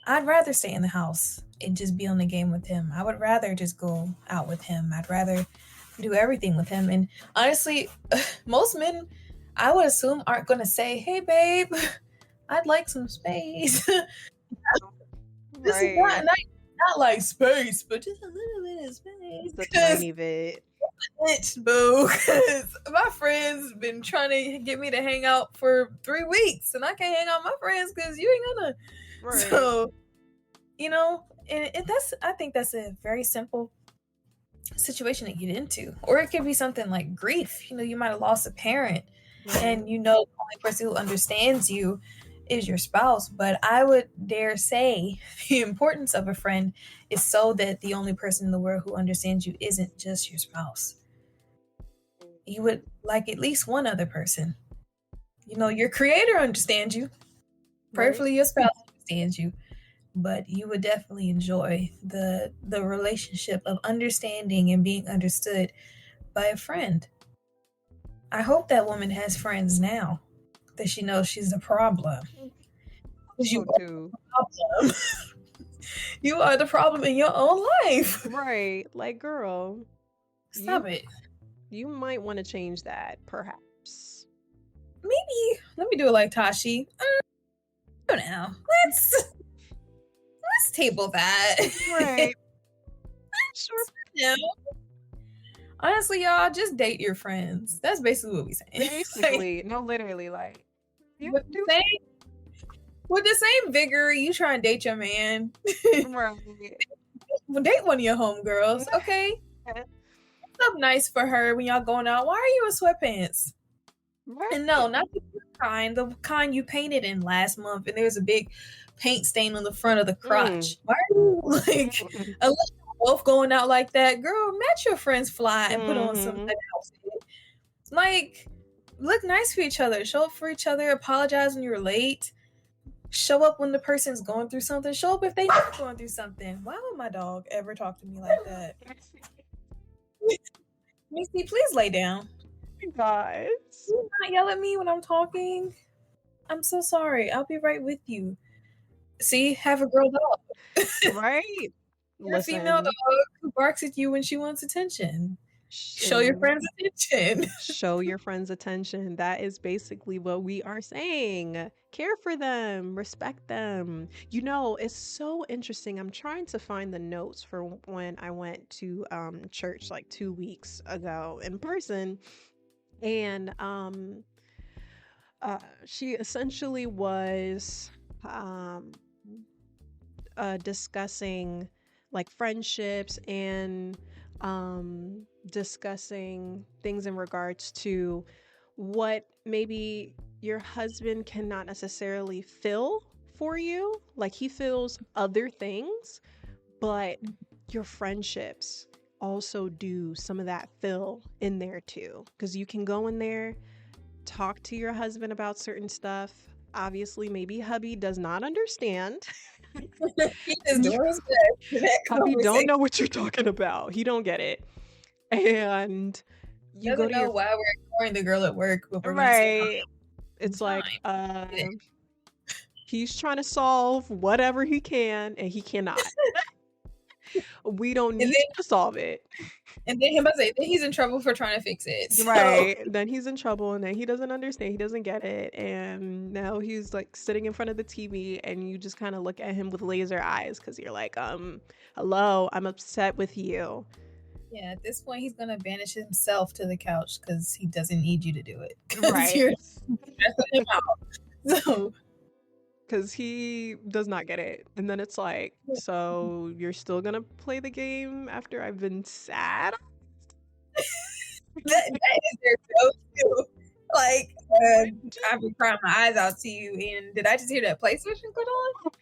I'd rather stay in the house and just be on the game with him. I would rather just go out with him. I'd rather do everything with him. And honestly, most men, I would assume, aren't going to say, hey, babe, I'd like some space. This is not like space, but just a little bit of space. Just a tiny bit. Boo. Because my friends been trying to get me to hang out for 3 weeks, and I can't hang out with my friends because you ain't gonna. Right. So, I think that's a very simple situation to get into. Or it could be something like grief. You might have lost a parent, and the only person who understands you is your spouse. But I would dare say the importance of a friend is so that the only person in the world who understands you isn't just your spouse. You would like at least one other person. Your creator understands you. Prayerfully, your spouse understands you. But you would definitely enjoy the relationship of understanding and being understood by a friend. I hope that woman has friends now, that she knows she's a problem. You are the problem. You are the problem in your own life. Right. Like, girl. Stop it. You might want to change that, perhaps. Maybe. Let me do it like Tashi. Now. Let's table that. Right. Sure. No. Honestly, y'all, just date your friends. That's basically what we saying. Basically. No, literally, like, with the same vigor you try and date your man. Right. Well, date one of your homegirls, okay? What's up nice for her when y'all going out? Why are you in sweatpants? And no, not the kind you painted in last month, and there's a big paint stain on the front of the crotch. Why are you like, unless you're both going out like that, girl, match your friend's fly and put on some outfit. Like, look nice for each other. Show up for each other. Apologize when you're late. Show up when the person's going through something. Show up if they're not going through something. Why would my dog ever talk to me like that? Missy, please lay down. Guys, do not yell at me when I'm talking. I'm so sorry. I'll be right with you. See, have a girl dog. Right? You're a female dog who barks at you when she wants attention. Show your friends attention. Show your friends attention. That is basically what we are saying. Care for them, respect them. You know, it's so interesting. I'm trying to find the notes for when I went to church like 2 weeks ago in person. And she essentially was discussing like friendships and discussing things in regards to what maybe your husband cannot necessarily fill for you. Like he fills other things, but your friendships also do some of that fill in there too. Because you can go in there, talk to your husband about certain stuff. Obviously, maybe hubby does not understand. He is doing his best. Hubby don't know what you're talking about. He don't get it. And you go to know why we're ignoring the girl at work. But we're right. It's like he's trying to solve whatever he can, and he cannot. We don't need to solve it. And then then he's in trouble for trying to fix it. So. Right. Then he's in trouble, and then he doesn't understand. He doesn't get it. And now he's like sitting in front of the TV, and you just kind of look at him with laser eyes because you're like, hello, I'm upset with you. Yeah, at this point, he's going to banish himself to the couch because he doesn't need you to do it. Right. You're stressing him out. So. Because he does not get it. And then it's like, so you're still going to play the game after I've been sad? that is their go-to. Like, I've been crying my eyes out to you, and did I just hear that PlayStation put on?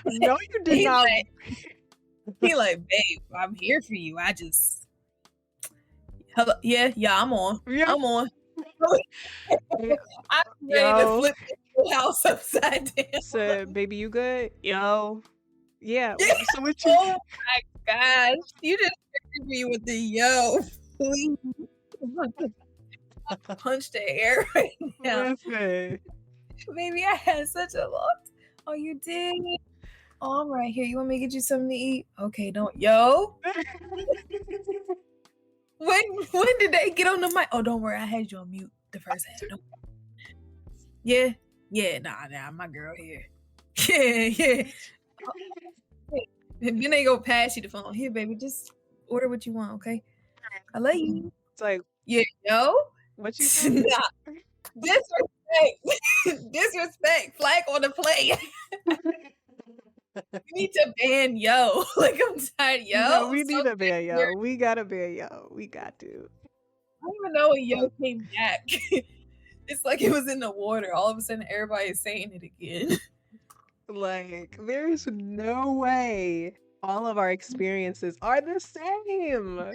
No, you did not. He like, babe, I'm here for you. I just, hello, yeah, I'm on. Yeah. I'm on. I'm ready to flip the whole house upside down. Said, baby, you good? Yo. Yeah. So what you? Oh my gosh. You just triggered me with the yo. Please. Punch the air right now. Listen. Baby, I had such a lot. Oh, you did? Oh, I'm right here. You want me to get you something to eat? Okay, don't. Yo. When did they get on the mic? Oh, don't worry. I had you on mute the first half. Yeah. Nah, my girl here. Yeah. And then they go pass you the phone. Here, baby, just order what you want, okay? I love you. It's like, yeah, yo. What you saying? Nah. Disrespect. Flag on the plate. You need to ban yo. Like, I'm tired, yo. No, we need a ban yo. We gotta ban yo. We got to. I don't even know when yo came back. It's like it was in the water. All of a sudden, everybody is saying it again. Like, there's no way all of our experiences are the same.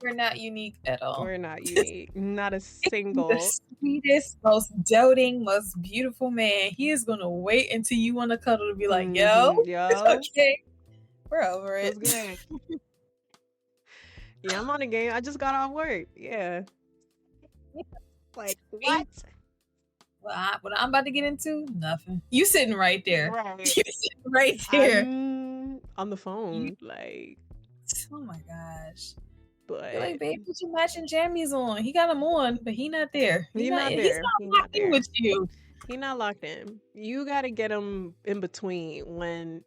We're not unique at all. We're not unique. Not a single. The sweetest, most doting, most beautiful man. He is going to wait until you want to cuddle to be like, yo, it's okay. We're over it. It's good. Yeah, I'm on a game. I just got off work. Yeah. Like, what? What I'm about to get into? Nothing. You sitting right there. Right. You sitting right there. I'm on the phone. Like. Oh my gosh. But you're like, babe, put your matching jammies on. He got them on, but he not there. He's not there. He's not locked in with you. He not locked in. You got to get him in between when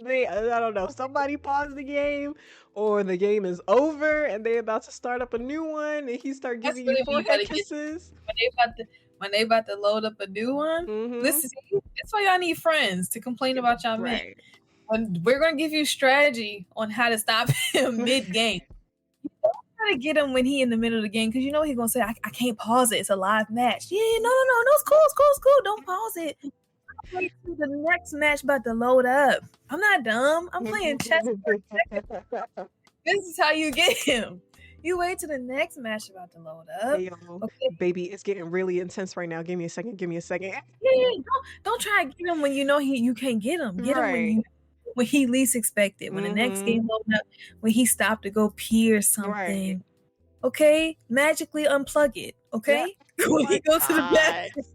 I don't know, somebody paused the game or the game is over and they about to start up a new one and he start giving you forehead kisses. When they about to load up a new one, listen, that's why y'all need friends to complain about y'all men. When we're gonna give you strategy on how to stop him mid game. try to get him when he in the middle of the game because you know he's gonna say, I can't pause it. It's a live match. Yeah, no, it's cool. Don't pause it. Wait till the next match about to load up. I'm not dumb. I'm playing chess. This is how you get him. You wait till the next match about to load up. Hey, yo, baby, it's getting really intense right now. Give me a second. Yeah, don't try to get him when you know you can't get him. Get him when he least expected. When the next game loading up, when he stopped to go pee or something. Right. Okay, magically unplug it. Okay, when he goes to the bathroom.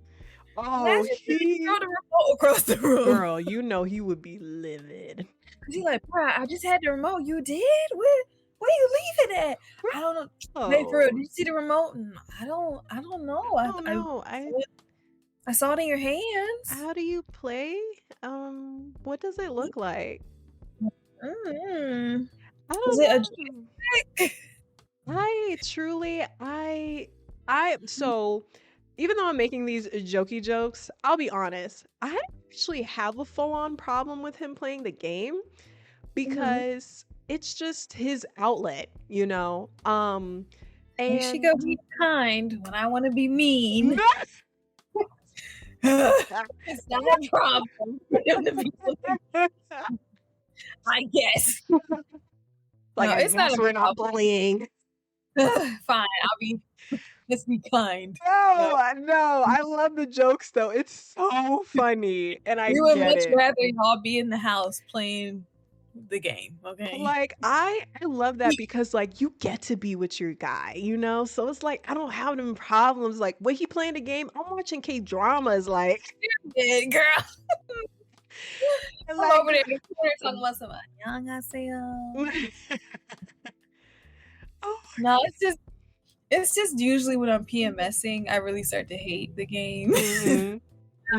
Oh, he throw the remote across the room. Girl, you know he would be livid. He's like, bro, I just had the remote. You did? Where you leave it at? I don't know. Oh. Hey, bro, did you see the remote? I don't know. I don't know. I saw it in your hands. How do you play? What does it look like? I don't know. So even though I'm making these jokey jokes, I'll be honest, I actually have a full-on problem with him playing the game because it's just his outlet, you know? And she go be kind when I want to be mean. It's not a problem for him to be I guess. Like, no, it's not. We're not bullying. Fine, let's be kind. No, I love the jokes though. It's so funny, and I would much rather y'all be in the house playing the game. Okay, like I love that because like you get to be with your guy, you know. So it's like I don't have them problems. Like when he playing the game, I'm watching K-dramas. Like, yeah, girl. I'm like, over there in the corner talking about some 안녕하세요. No, it's just usually when I'm PMSing, I really start to hate the game.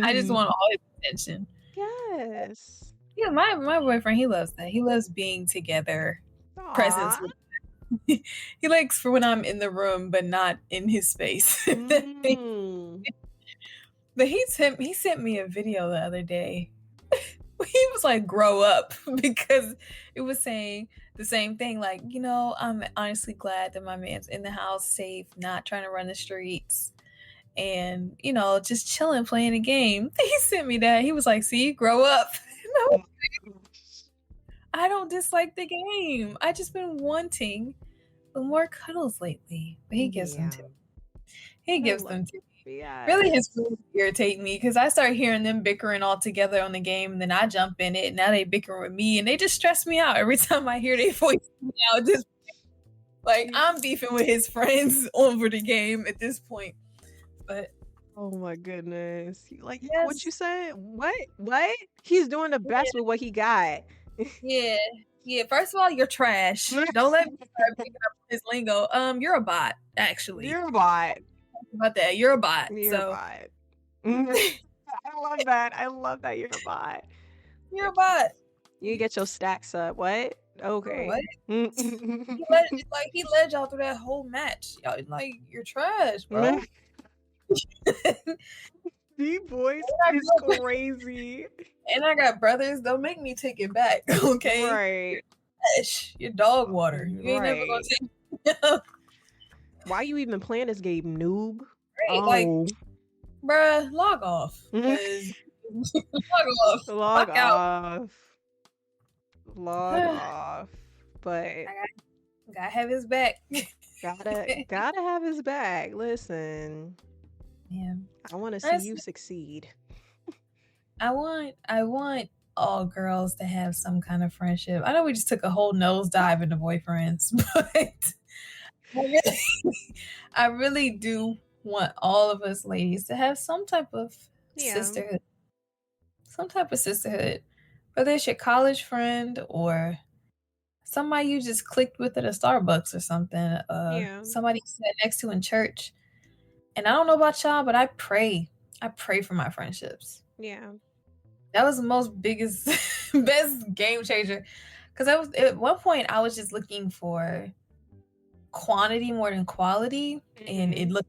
I just want all his attention. Yes. Yeah, my boyfriend, he loves that. He loves being together. Aww. Presence. He likes for when I'm in the room, but not in his space. But he sent me a video the other day. He was like, grow up, because it was saying the same thing. Like, you know, I'm honestly glad that my man's in the house safe, not trying to run the streets, and, you know, just chilling, playing a game. He sent me that. He was like, see, grow up. I don't dislike the game. I just been wanting more cuddles lately. But he gives them to me. He gives them to me. Yeah. Really, his friends irritate me because I start hearing them bickering all together on the game, and then I jump in it, and now they bickering with me, and they just stress me out every time I hear their voice. Now, just like I'm beefing with his friends over the game at this point. But oh my goodness, like, yes. What you said? What? He's doing the best with what he got. Yeah. First of all, you're trash. Don't let me start picking up his lingo. You're a bot, actually. You're a bot. About that, you're a bot. You're a bot. I love that you're a bot. You're a bot. You get your stacks up. What? Okay. What? he led y'all through that whole match. Y'all like, you're trash, bro. D-Boys is crazy. And I got brothers. Don't make me take it back, okay? Right. Gosh, you're dog water. You ain't never gonna take it. Why you even playing this game, noob? Right, like, bruh, log off. Log off. Log off. But gotta have his back. gotta have his back. Listen. Yeah. I want to see you succeed. I want all girls to have some kind of friendship. I know we just took a whole nosedive into boyfriends, but I really do want all of us ladies to have some type of sisterhood. Some type of sisterhood. Whether it's your college friend or somebody you just clicked with at a Starbucks or something. Somebody you sat next to in church. And I don't know about y'all, but I pray for my friendships. Yeah. That was the most biggest, best game changer. Because at one point, I was just looking for quantity more than quality, and it looked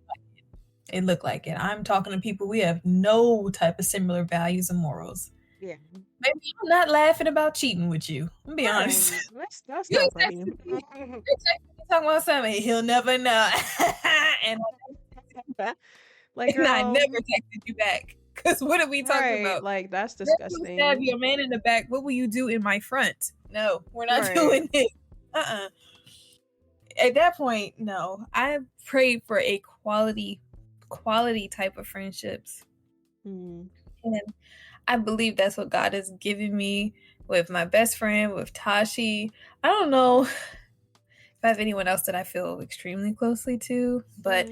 like it. I'm talking to people, we have no type of similar values and morals. Yeah. Maybe I'm not laughing about cheating with you. I'm be honest. That's not funny. You're texting me talking about something, he'll never know. and Like, I girl, never texted you back. Because what are we talking right? about? Like, that's If you stab disgusting. your man in the back, what will you do in my front? No, we're not Right. doing it. At that point, no. I prayed for a quality type of friendships. Mm. And I believe that's what God has given me with my best friend, with Tashi. I don't know if I have anyone else that I feel extremely closely to, but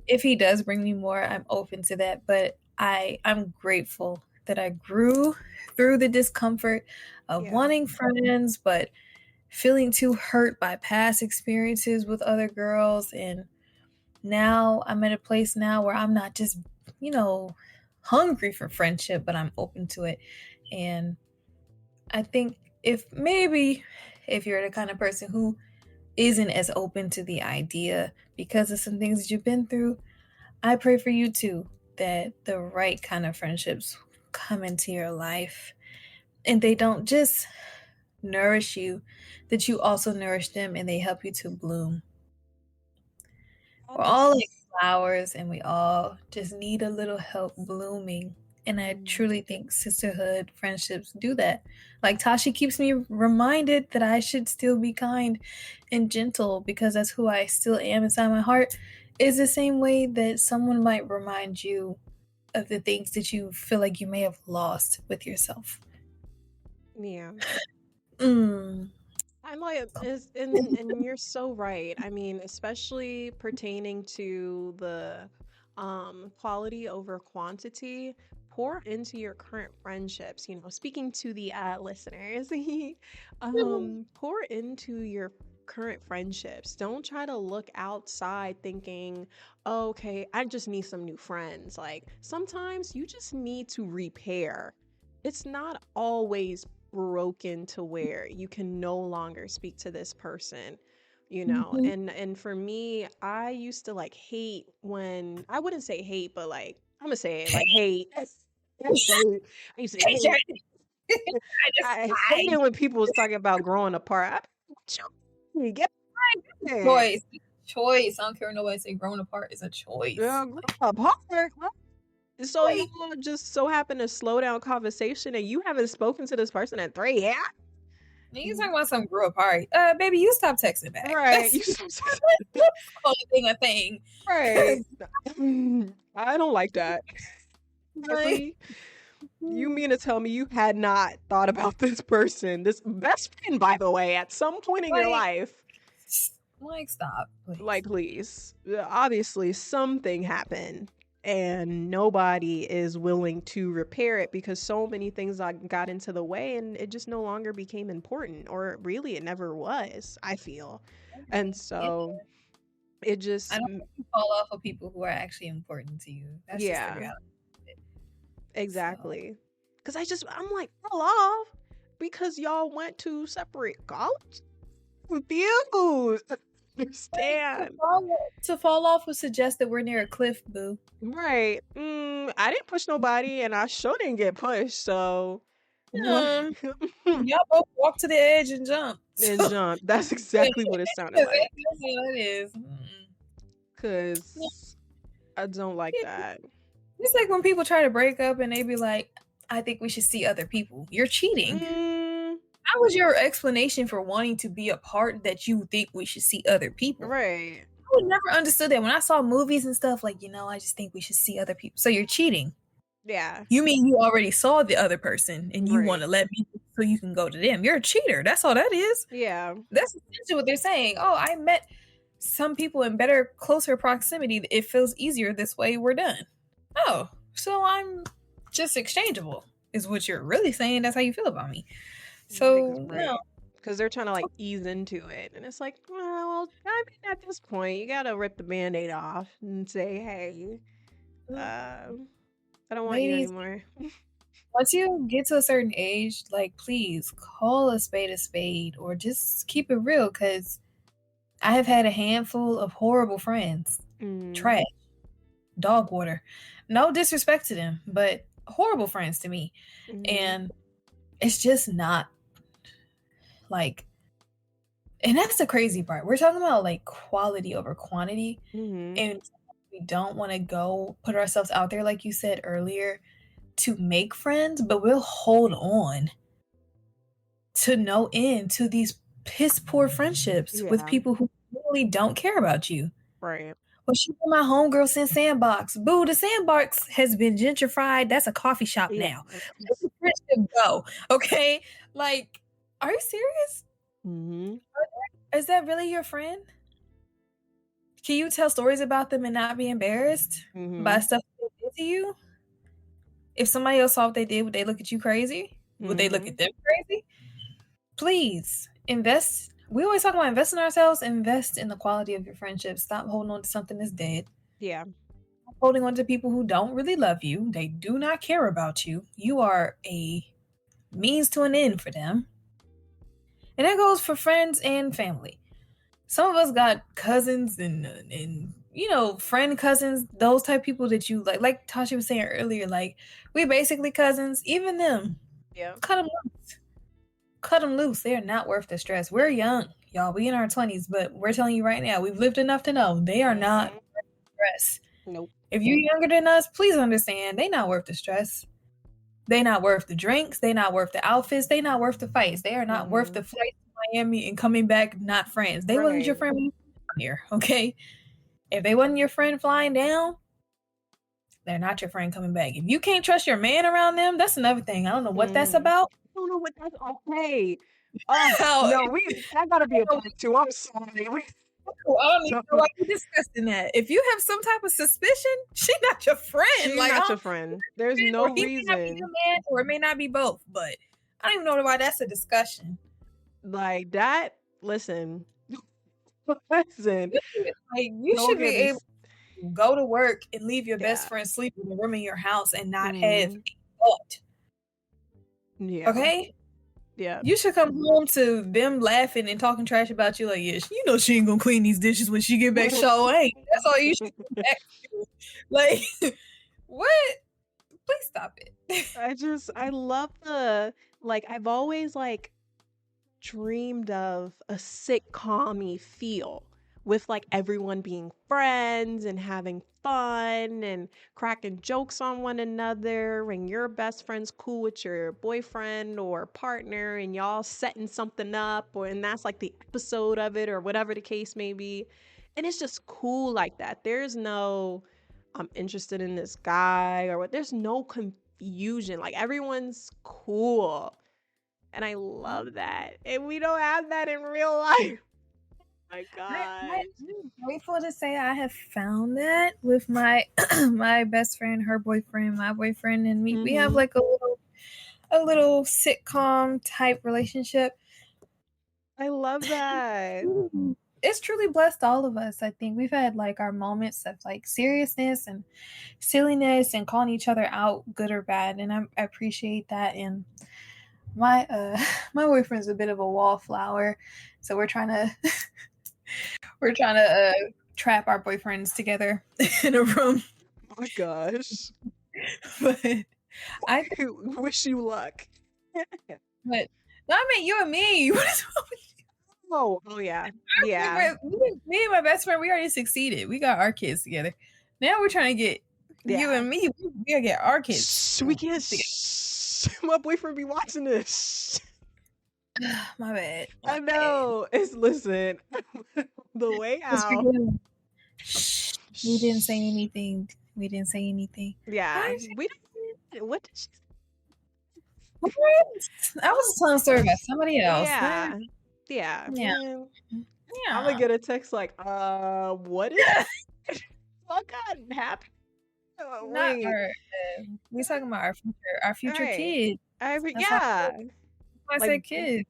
if he does bring me more, I'm open to that. But I'm grateful that I grew through the discomfort of wanting friends, but feeling too hurt by past experiences with other girls. And now I'm at a place now where I'm not just, hungry for friendship, but I'm open to it. And I think if you're the kind of person who isn't as open to the idea because of some things that you've been through, I pray for you too, that the right kind of friendships come into your life and they don't just nourish you, that you also nourish them and they help you to bloom. We're all like flowers and we all just need a little help blooming. And I truly think sisterhood, friendships do that. Like Tashi keeps me reminded that I should still be kind and gentle because that's who I still am inside my heart. Is the same way that someone might remind you of the things that you feel like you may have lost with yourself. Yeah. Mm. I'm like, and you're so right. I mean, especially pertaining to the quality over quantity, pour into your current friendships. Speaking to the listeners, pour into your current friendships. Don't try to look outside thinking, oh, okay, I just need some new friends. Like, sometimes you just need to repair. It's not always broken to where you can no longer speak to this person, and for me, I used to like hate when, I wouldn't say hate, but like, I'm gonna say it, like hate. I used to hate. I hated when people was talking about growing apart. Get there. Choice. I don't care what nobody say. Growing apart is a choice. Yeah, grow apart. So you just so happen to slow down conversation and you haven't spoken to this person in 3 years. You talking about some grow apart. Baby, you stop texting back. Right. That's the only thing a thing. Right. I don't like that. Like, You mean to tell me you had not thought about this person, this best friend, by the way, at some point in your life? Like, stop. Please. Like, please. Obviously, something happened and nobody is willing to repair it because so many things got into the way and it just no longer became important, or really it never was, I feel. And so it just, I don't think you fall off of people who are actually important to you. That's just the reality. Exactly. Because I'm like, fall off because y'all went to separate colleges? Confused. Understand. To fall off would suggest that we're near a cliff, boo. Right. I didn't push nobody and I sure didn't get pushed, so y'all both walk to the edge and jump. And jump. That's exactly what it sounded like. That's what it is. Because I don't like that. It's like when people try to break up and they be like, I think we should see other people. You're cheating. How was your explanation for wanting to be apart that you think we should see other people? Right. I would never understood that. When I saw movies and stuff, like, I just think we should see other people. So you're cheating. Yeah. You mean you already saw the other person and you want to let me so you can go to them. You're a cheater. That's all that is. Yeah. That's essentially what they're saying. Oh, I met some people in better, closer proximity. It feels easier this way. We're done. Oh, so I'm just exchangeable is what you're really saying. That's how you feel about me. So, no. Because they're trying to like ease into it. And it's like, well, I mean, at this point, you got to rip the Band-Aid off and say, hey, I don't want you anymore. Once you get to a certain age, like, please call a spade or just keep it real. Because I have had a handful of horrible friends. Trash. Dog water. No disrespect to them, but horrible friends to me. And it's just not like, And that's the crazy part. We're talking about like quality over quantity. Mm-hmm. And we don't want to go put ourselves out there, like you said earlier, to make friends, but we'll hold on to no end to these piss poor friendships with Yeah. people who really don't care about you. Right. Well, she been my homegirl since Sandbox. Boo, the Sandbox has been gentrified. That's a coffee shop Yeah. now. Let the friendship go. Okay? Like, are you serious? Mm-hmm. Is that really your friend? Can you tell stories about them and not be embarrassed by Mm-hmm. stuff they did to you? If somebody else saw what they did, would they look at you crazy? Would they look Mm-hmm. at them crazy? Please invest. We always talk about invest in ourselves, invest in the quality of your friendships. Stop holding on to something that's dead. Yeah. Stop holding on to people who don't really love you. They do not care about you. You are a means to an end for them. And that goes for friends and family. Some of us got cousins and friend cousins, those type of people that you like Tasha was saying earlier, like we basically cousins. Even them, Yeah. cut them loose. Cut them loose. They are not worth the stress. We're young, y'all. We in our 20s, but we're telling you right now, we've lived enough to know they are not Mm-hmm. worth the stress. Nope. If you're younger than us, please understand they not worth the stress. They not worth the drinks. They not worth the outfits. They not worth the fights. They are not worth Mm-hmm. the flight to Miami and coming back not friends. They wasn't your Right. friend when you came here, okay? If they wasn't your friend flying down, they're not your friend coming back. If you can't trust your man around them, that's another thing. I don't know what that's Mm-hmm. about. I don't know what that's okay. Oh How no, that gotta be a part two. I'm sorry. I don't even know why you're discussing that. If you have some type of suspicion, she's not your friend. She's Like, not your friend. There's or no he may not be your reason. man, or it may not be both. But I don't even know why that's a discussion. Like that. Listen. Listen. Like, you Don't should be get me. able to go to work and leave your best Yeah. friend sleep in the room in your house and not have Mm-hmm. a thought. Yeah. Okay? Yeah. You should come home to them laughing and talking trash about you, like, yeah, you know she ain't gonna clean these dishes when she get back. So ain't. That's all you should come back to. Like, what? Please stop it. I love I've always dreamed of a sitcom-y feel with everyone being friends and having fun and cracking jokes on one another, and your best friend's cool with your boyfriend or partner and y'all setting something up, and that's the episode of it or whatever the case may be. And it's just cool like that. There's no I'm interested in this guy or what. There's no confusion. Everyone's cool. And I love that. And we don't have that in real life. My gosh. I'm grateful to say I have found that with my my best friend, her boyfriend, my boyfriend, and me. We have Mm-hmm. like a little sitcom type relationship. I love that. It's truly blessed all of us. I think we've had our moments of seriousness and silliness and calling each other out, good or bad, and I appreciate that. And my my boyfriend's a bit of a wallflower, so we're trying to trap our boyfriends together in a room. Oh my gosh. But I Wish you luck. but no, I mean you and me. What is wrong with Oh yeah. Yeah. me and my best friend? We already succeeded. We got our kids together. Now we're trying to get you Yeah. and me. We gotta get our kids. Shh, we can't. My boyfriend be watching this. My bad. I know. It's listen. The way out. Shh. We didn't say anything. We didn't say anything. Yeah. We didn't. What did she I was telling a story about somebody else. Yeah. Yeah. Yeah. I'm gonna Yeah. get a text what is what happened? Oh, Not wait. our. We talking about our future Right. kids. Yeah. I Like said kids.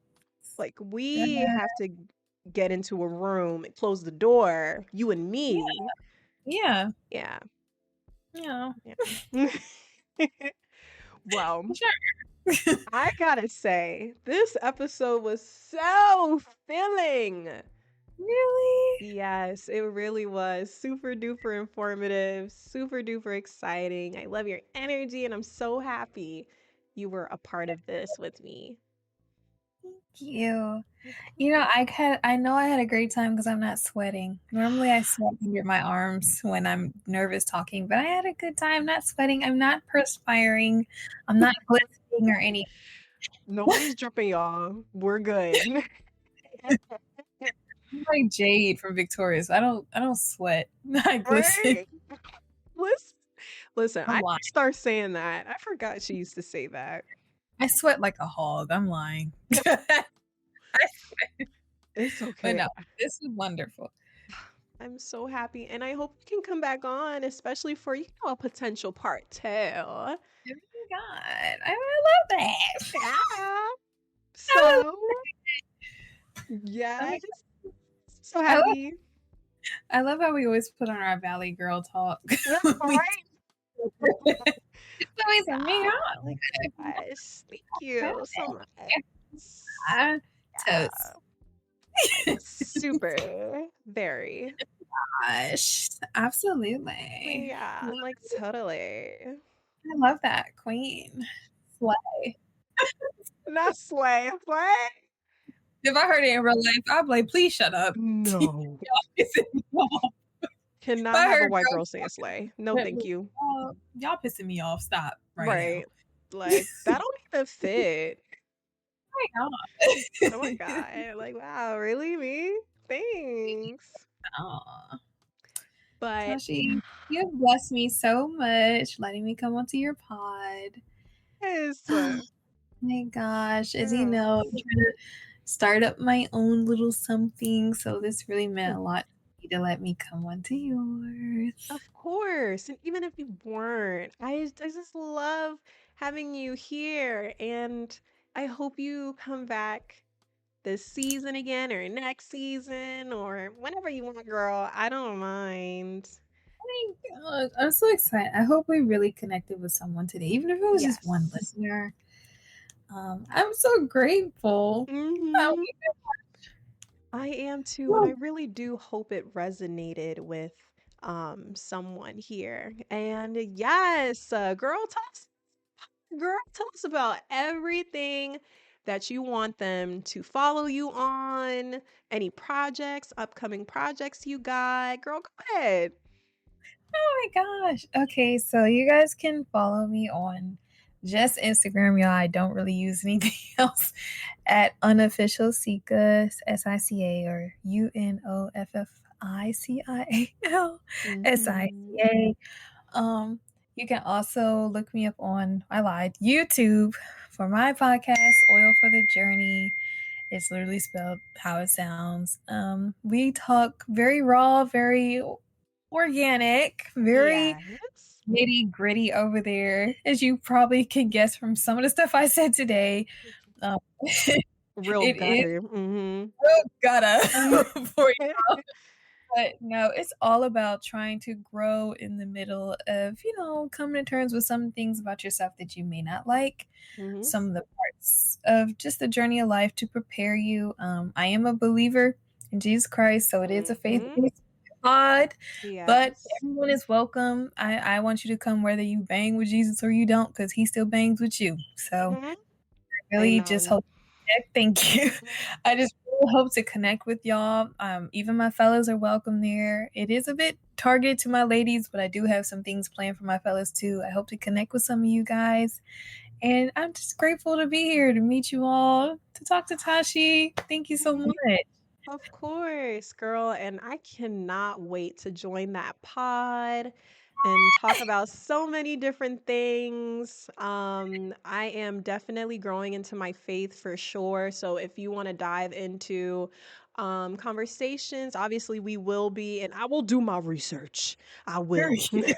we have to get into a room and close the door, you and me. Yeah. Yeah. Yeah. Yeah. Well, Sure. I gotta say, this episode was so filling. Really? Yes, it really was. Super duper informative, super duper exciting. I love your energy, and I'm so happy you were a part of this with me. Thank you. Of You know, course. I know I had a great time because I'm not sweating. Normally, I sweat under my arms when I'm nervous talking, but I had a good time not sweating. I'm not perspiring. I'm not glistening or anything. Nobody's dripping, y'all. We're good. I'm like Jade from Victorious. I don't sweat. I glisten. Right? Listen, listen, I'm I lying. start saying that. I forgot she used to say that. I sweat like a hog. I'm lying. It's But okay. no, this is wonderful. I'm so happy, and I hope you can come back on, especially for a potential part two. Oh my god, I love that. Yeah. I love, So, oh yes, my so god. happy. I love how we always put on our Valley Girl talk. Yeah, We- right. it's always a me Yeah. on. Like, Yes, thank you so much. Yeah, toast. like super, very. Gosh, absolutely. Yeah, like totally. I love that queen. Slay. Not slay, what? If I heard it in real life, I'd be like, please shut up. No. Y'all pissing me off. If Cannot I have a heard white girl girls say a talking, slay. No, that thank was, you. y'all pissing me off. Stop right now. Right. Like that don't even fit. Oh my Right God. Like, wow, really me? Thanks. on. But Tashi, you have blessed me so much, letting me come onto your pod. yes. My gosh, as you know, Yes. I'm trying to start up my own little something, so this really meant a lot to me to let me come onto yours. Of course. And even if you weren't, I just love having you here. And I hope you come back this season again or next season or whenever you want, girl. I don't mind. Oh my God, I'm so excited. I hope we really connected with someone today, even if it was just one Yes. listener. I'm so grateful. Oh, Mm-hmm. I am too, and I really do hope it resonated with someone here. And yes, girl, tell us about everything that you want them to follow you on, any projects, upcoming projects you got. Girl, go ahead. oh my gosh. Okay, so you guys can follow me on just Instagram, y'all. I don't really use anything else at unofficial Sica, SICA, or Mm-hmm. UNOFFICIAL you can also look me up on, I lied, YouTube for my podcast, Oil for the Journey. It's literally spelled how it sounds. We talk very raw, very organic, very Yes. nitty gritty over there, as you probably can guess from some of the stuff I said today. Um, Real it is gutter. Mm-hmm. gotta for but no, it's all about trying to grow in the middle of, coming to terms with some things about yourself that you may not like, Mm-hmm. some of the parts of just the journey of life to prepare you. I am a believer in Jesus Christ, so it is a faith Mm-hmm. pod, but Yes. everyone is welcome. I want you to come whether you bang with Jesus or you don't, because he still bangs with you. So Mm-hmm. really just Amen. hope. Thank you. I just really hope to connect with y'all. Even my fellas are welcome there. It is a bit targeted to my ladies, but I do have some things planned for my fellas too. I hope to connect with some of you guys. And I'm just grateful to be here to meet you all, to talk to Tashi. Thank you so much. Of course, girl. And I cannot wait to join that pod and talk about so many different things. I am definitely growing into my faith for sure. So if you want to dive into conversations, obviously we will be, and I will do my research. I will. Period.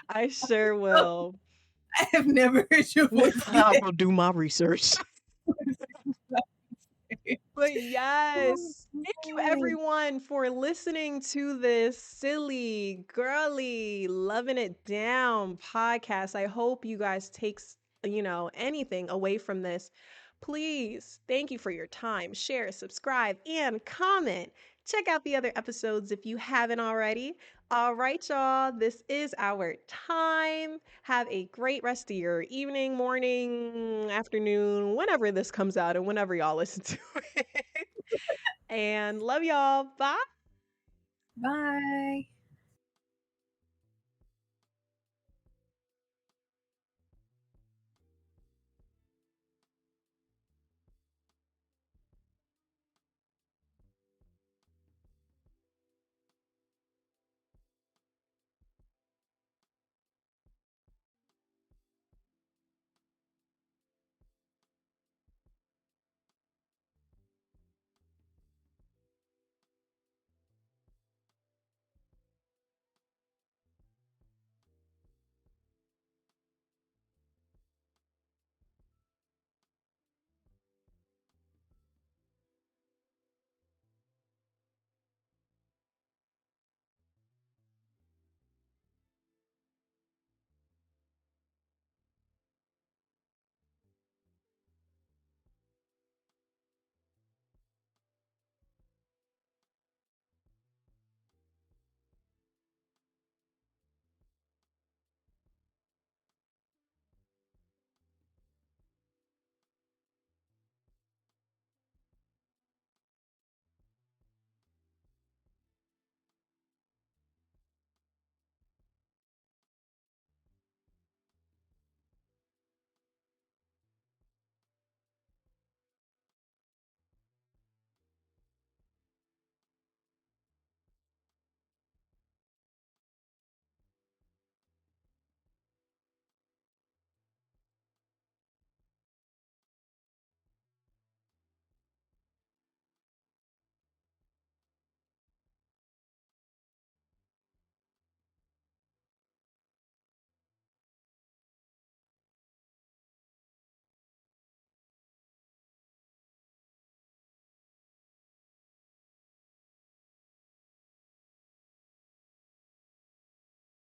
I sure will. I have never heard your voice be I that. will do my research. But Oh yes, my thank you God. everyone for listening to this silly, girly, loving it down podcast. I hope you guys take, anything away from this. Please, thank you for your time. Share, subscribe, and comment. Check out the other episodes if you haven't already. All right, y'all. This is our time. Have a great rest of your evening, morning, afternoon, whenever this comes out and whenever y'all listen to it. And love y'all. Bye. Bye.